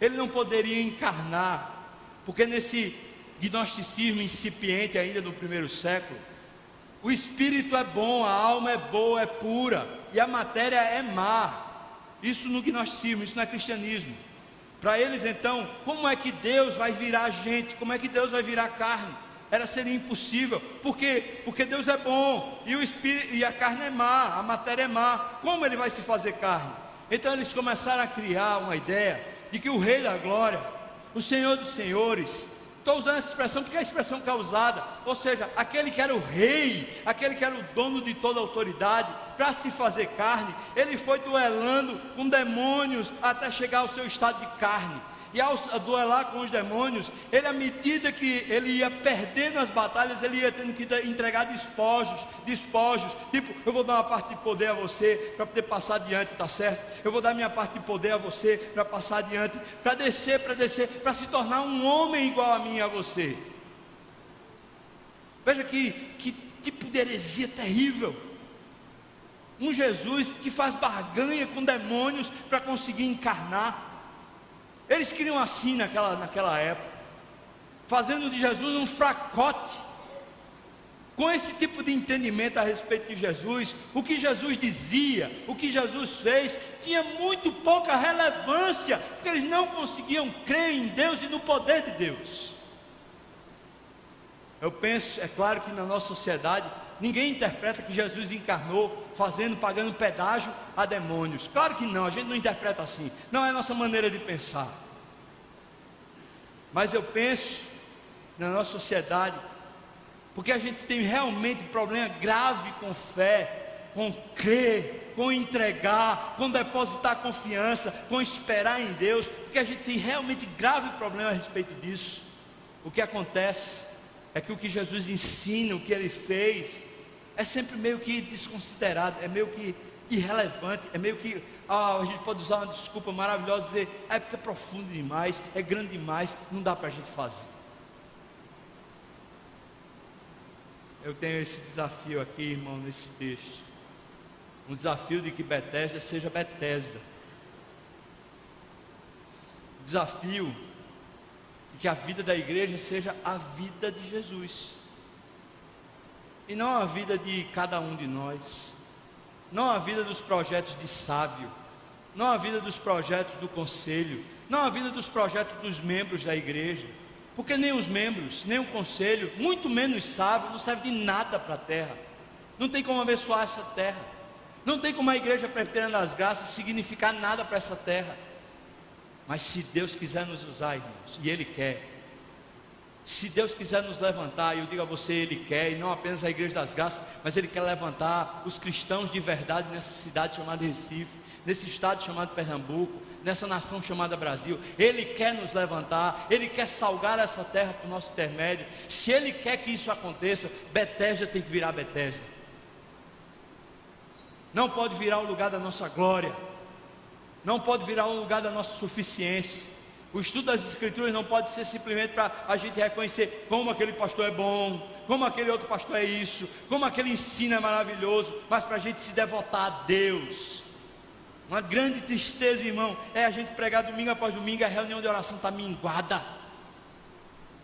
Ele não poderia encarnar, porque nesse gnosticismo incipiente ainda do primeiro século, o Espírito é bom, a alma é boa, é pura, e a matéria é má. Isso no gnosticismo, isso não é cristianismo. Para eles então, como é que Deus vai virar gente? Como é que Deus vai virar carne? Seria impossível. Por quê? Porque Deus é bom e o espírito, e a carne é má, a matéria é má. Como Ele vai se fazer carne? Então eles começaram a criar uma ideia de que o Rei da Glória, o Senhor dos Senhores, estou usando essa expressão porque é a expressão que é usada, ou seja, aquele que era o rei, aquele que era o dono de toda a autoridade, para se fazer carne, ele foi duelando com demônios até chegar ao seu estado de carne. E ao duelar com os demônios, ele, à medida que ele ia perdendo as batalhas, ele ia tendo que entregar despojos, tipo: eu vou dar uma parte de poder a você para poder passar adiante, tá certo? Eu vou dar minha parte de poder a você para passar adiante, para descer, para se tornar um homem igual a mim e a você. Veja que tipo de heresia terrível. um Jesus que faz barganha com demônios para conseguir encarnar. Eles queriam assim naquela época, fazendo de Jesus um fracote. Com esse tipo de entendimento a respeito de Jesus, o que Jesus dizia, o que Jesus fez, tinha muito pouca relevância, porque eles não conseguiam crer em Deus e no poder de Deus. Eu penso, é claro que na nossa sociedade, ninguém interpreta que Jesus encarnou pagando pedágio a demônios. Claro que não, a gente não interpreta assim, não é a nossa maneira de pensar. Mas eu penso, na nossa sociedade, porque a gente tem realmente problema grave com fé, com crer, com entregar, com depositar confiança, com esperar em Deus, porque a gente tem realmente grave problema a respeito disso. O que acontece é que o que Jesus ensina, o que Ele fez, é sempre meio que desconsiderado, é meio que irrelevante, é meio que, a gente pode usar uma desculpa maravilhosa e dizer, porque é profundo demais, é grande demais, não dá para a gente fazer. Eu tenho esse desafio aqui, irmão, nesse texto. Um desafio de que Betesda seja Betesda. Desafio de que a vida da igreja seja a vida de Jesus. E não a vida de cada um de nós. Não a vida dos projetos de Sávio. Não a vida dos projetos do conselho. Não a vida dos projetos dos membros da igreja. Porque nem os membros, nem o conselho, muito menos Sávio, não serve de nada para a terra. Não tem como abençoar essa terra. Não tem como a igreja presbiteriana das graças significar nada para essa terra. Mas se Deus quiser nos usar, irmãos, e Ele quer, se Deus quiser nos levantar, e eu digo a você, Ele quer, e não apenas a igreja das graças, mas Ele quer levantar os cristãos de verdade nessa cidade chamada Recife, nesse estado chamado Pernambuco, nessa nação chamada Brasil. Ele quer nos levantar, Ele quer salgar essa terra por nosso intermédio. Se Ele quer que isso aconteça, Betesda tem que virar Betesda. Não pode virar o lugar da nossa glória, não pode virar o lugar da nossa suficiência. O estudo das Escrituras não pode ser simplesmente para a gente reconhecer como aquele pastor é bom, como aquele outro pastor é isso, como aquele ensino é maravilhoso, mas para a gente se devotar a Deus. Uma grande tristeza, irmão, é a gente pregar domingo após domingo, a reunião de oração está minguada.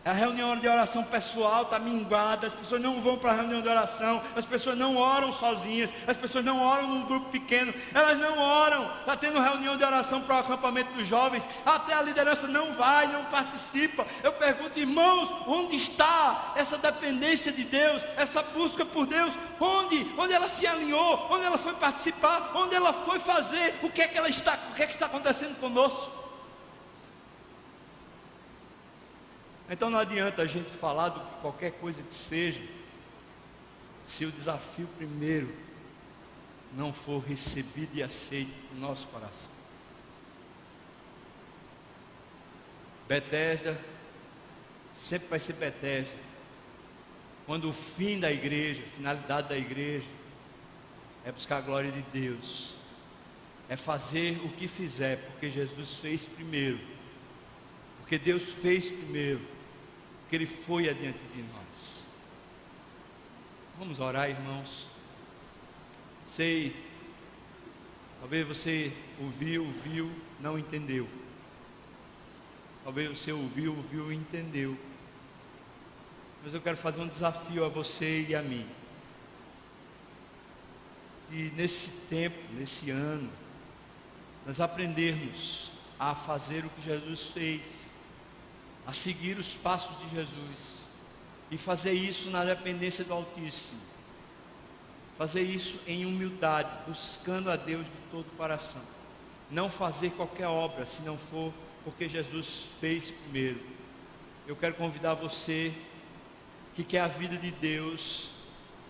A reunião de oração pessoal está minguada, as pessoas não vão para a reunião de oração, as pessoas não oram sozinhas, as pessoas não oram num grupo pequeno, elas não oram. Está tendo reunião de oração para o acampamento dos jovens, até a liderança não vai, não participa. Eu pergunto, irmãos, onde está essa dependência de Deus, essa busca por Deus? Onde ela se alinhou, onde ela foi participar, onde ela foi fazer, o que é que está acontecendo conosco? Então não adianta a gente falar de qualquer coisa que seja, se o desafio primeiro não for recebido e aceito no nosso coração. Betesda sempre vai ser Betesda quando o fim da igreja, a finalidade da igreja é buscar a glória de Deus, é fazer o que fizer, porque Jesus fez primeiro, porque Deus fez primeiro, porque Ele foi adiante de nós. Vamos orar, irmãos. Sei, talvez você ouviu, não entendeu. Talvez você ouviu e entendeu. Mas eu quero fazer um desafio a você e a mim. E nesse tempo, nesse ano, nós aprendermos a fazer o que Jesus fez, a seguir os passos de Jesus, e fazer isso na dependência do Altíssimo, fazer isso em humildade, buscando a Deus de todo o coração, não fazer qualquer obra se não for porque Jesus fez primeiro. Eu quero convidar você que quer a vida de Deus,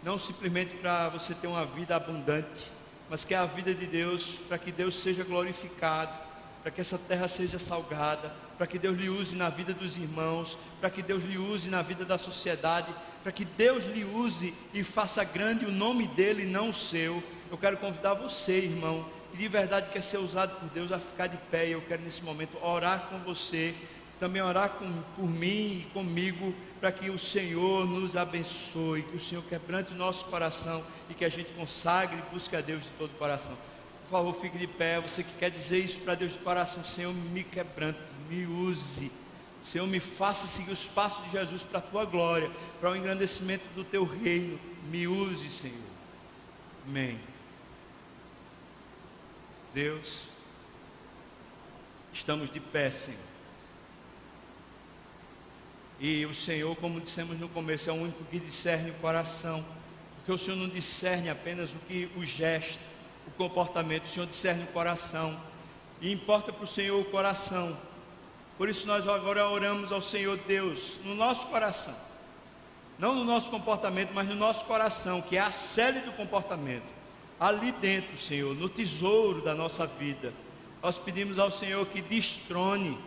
não simplesmente para você ter uma vida abundante, mas quer a vida de Deus para que Deus seja glorificado, para que essa terra seja salgada, para que Deus lhe use na vida dos irmãos, para que Deus lhe use na vida da sociedade, para que Deus lhe use e faça grande o nome dele, não o seu. Eu quero convidar você, irmão, que de verdade quer ser usado por Deus, a ficar de pé. E eu quero nesse momento orar com você, também orar por mim e comigo, para que o Senhor nos abençoe, que o Senhor quebrante o nosso coração e que a gente consagre e busque a Deus de todo o coração. Por favor, fique de pé. Você que quer dizer isso para Deus de coração: Senhor, me quebrante, me use. Senhor, me faça seguir os passos de Jesus para a tua glória, para o engrandecimento do teu reino. Me use, Senhor. Amém. Deus, estamos de pé, Senhor. E o Senhor, como dissemos no começo, é o único que discerne o coração, porque o Senhor não discerne apenas o gesto, o comportamento, o Senhor discerne o coração, e importa para o Senhor o coração. Por isso nós agora oramos ao Senhor Deus, no nosso coração, não no nosso comportamento, mas no nosso coração, que é a sede do comportamento, ali dentro, Senhor, no tesouro da nossa vida. Nós pedimos ao Senhor que destrone,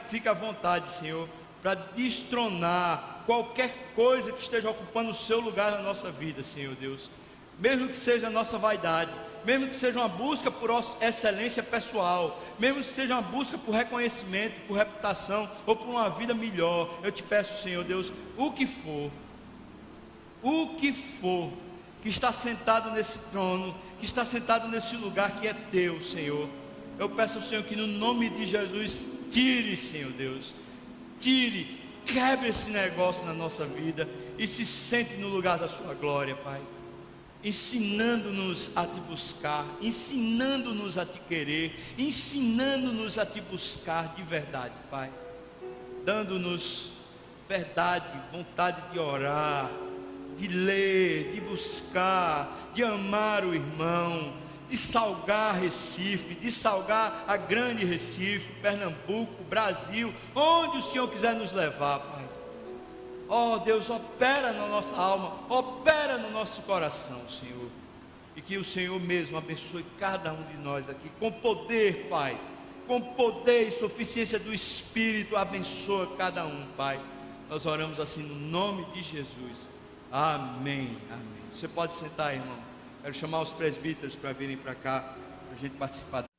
fica à vontade, Senhor, para destronar qualquer coisa que esteja ocupando o seu lugar na nossa vida, Senhor Deus. Mesmo que seja a nossa vaidade, mesmo que seja uma busca por excelência pessoal, mesmo que seja uma busca por reconhecimento, por reputação, ou por uma vida melhor, eu te peço, Senhor Deus, o que for, que está sentado nesse trono, que está sentado nesse lugar que é teu, Senhor, eu peço ao Senhor que no nome de Jesus, tire, Senhor Deus, quebre esse negócio na nossa vida e se sente no lugar da sua glória, Pai, ensinando-nos a te buscar, ensinando-nos a te querer, ensinando-nos a te buscar de verdade, Pai, dando-nos verdade, vontade de orar, de ler, de buscar, de amar o irmão, de salgar Recife, de salgar a grande Recife, Pernambuco, Brasil, onde o Senhor quiser nos levar, Pai. Ó Deus, opera na nossa alma, opera no nosso coração, Senhor, e que o Senhor mesmo abençoe cada um de nós aqui, com poder, Pai, com poder e suficiência do Espírito, abençoa cada um, Pai. Nós oramos assim no nome de Jesus, amém, amém. Você pode sentar, irmão. Quero chamar os presbíteros para virem para cá, para a gente participar.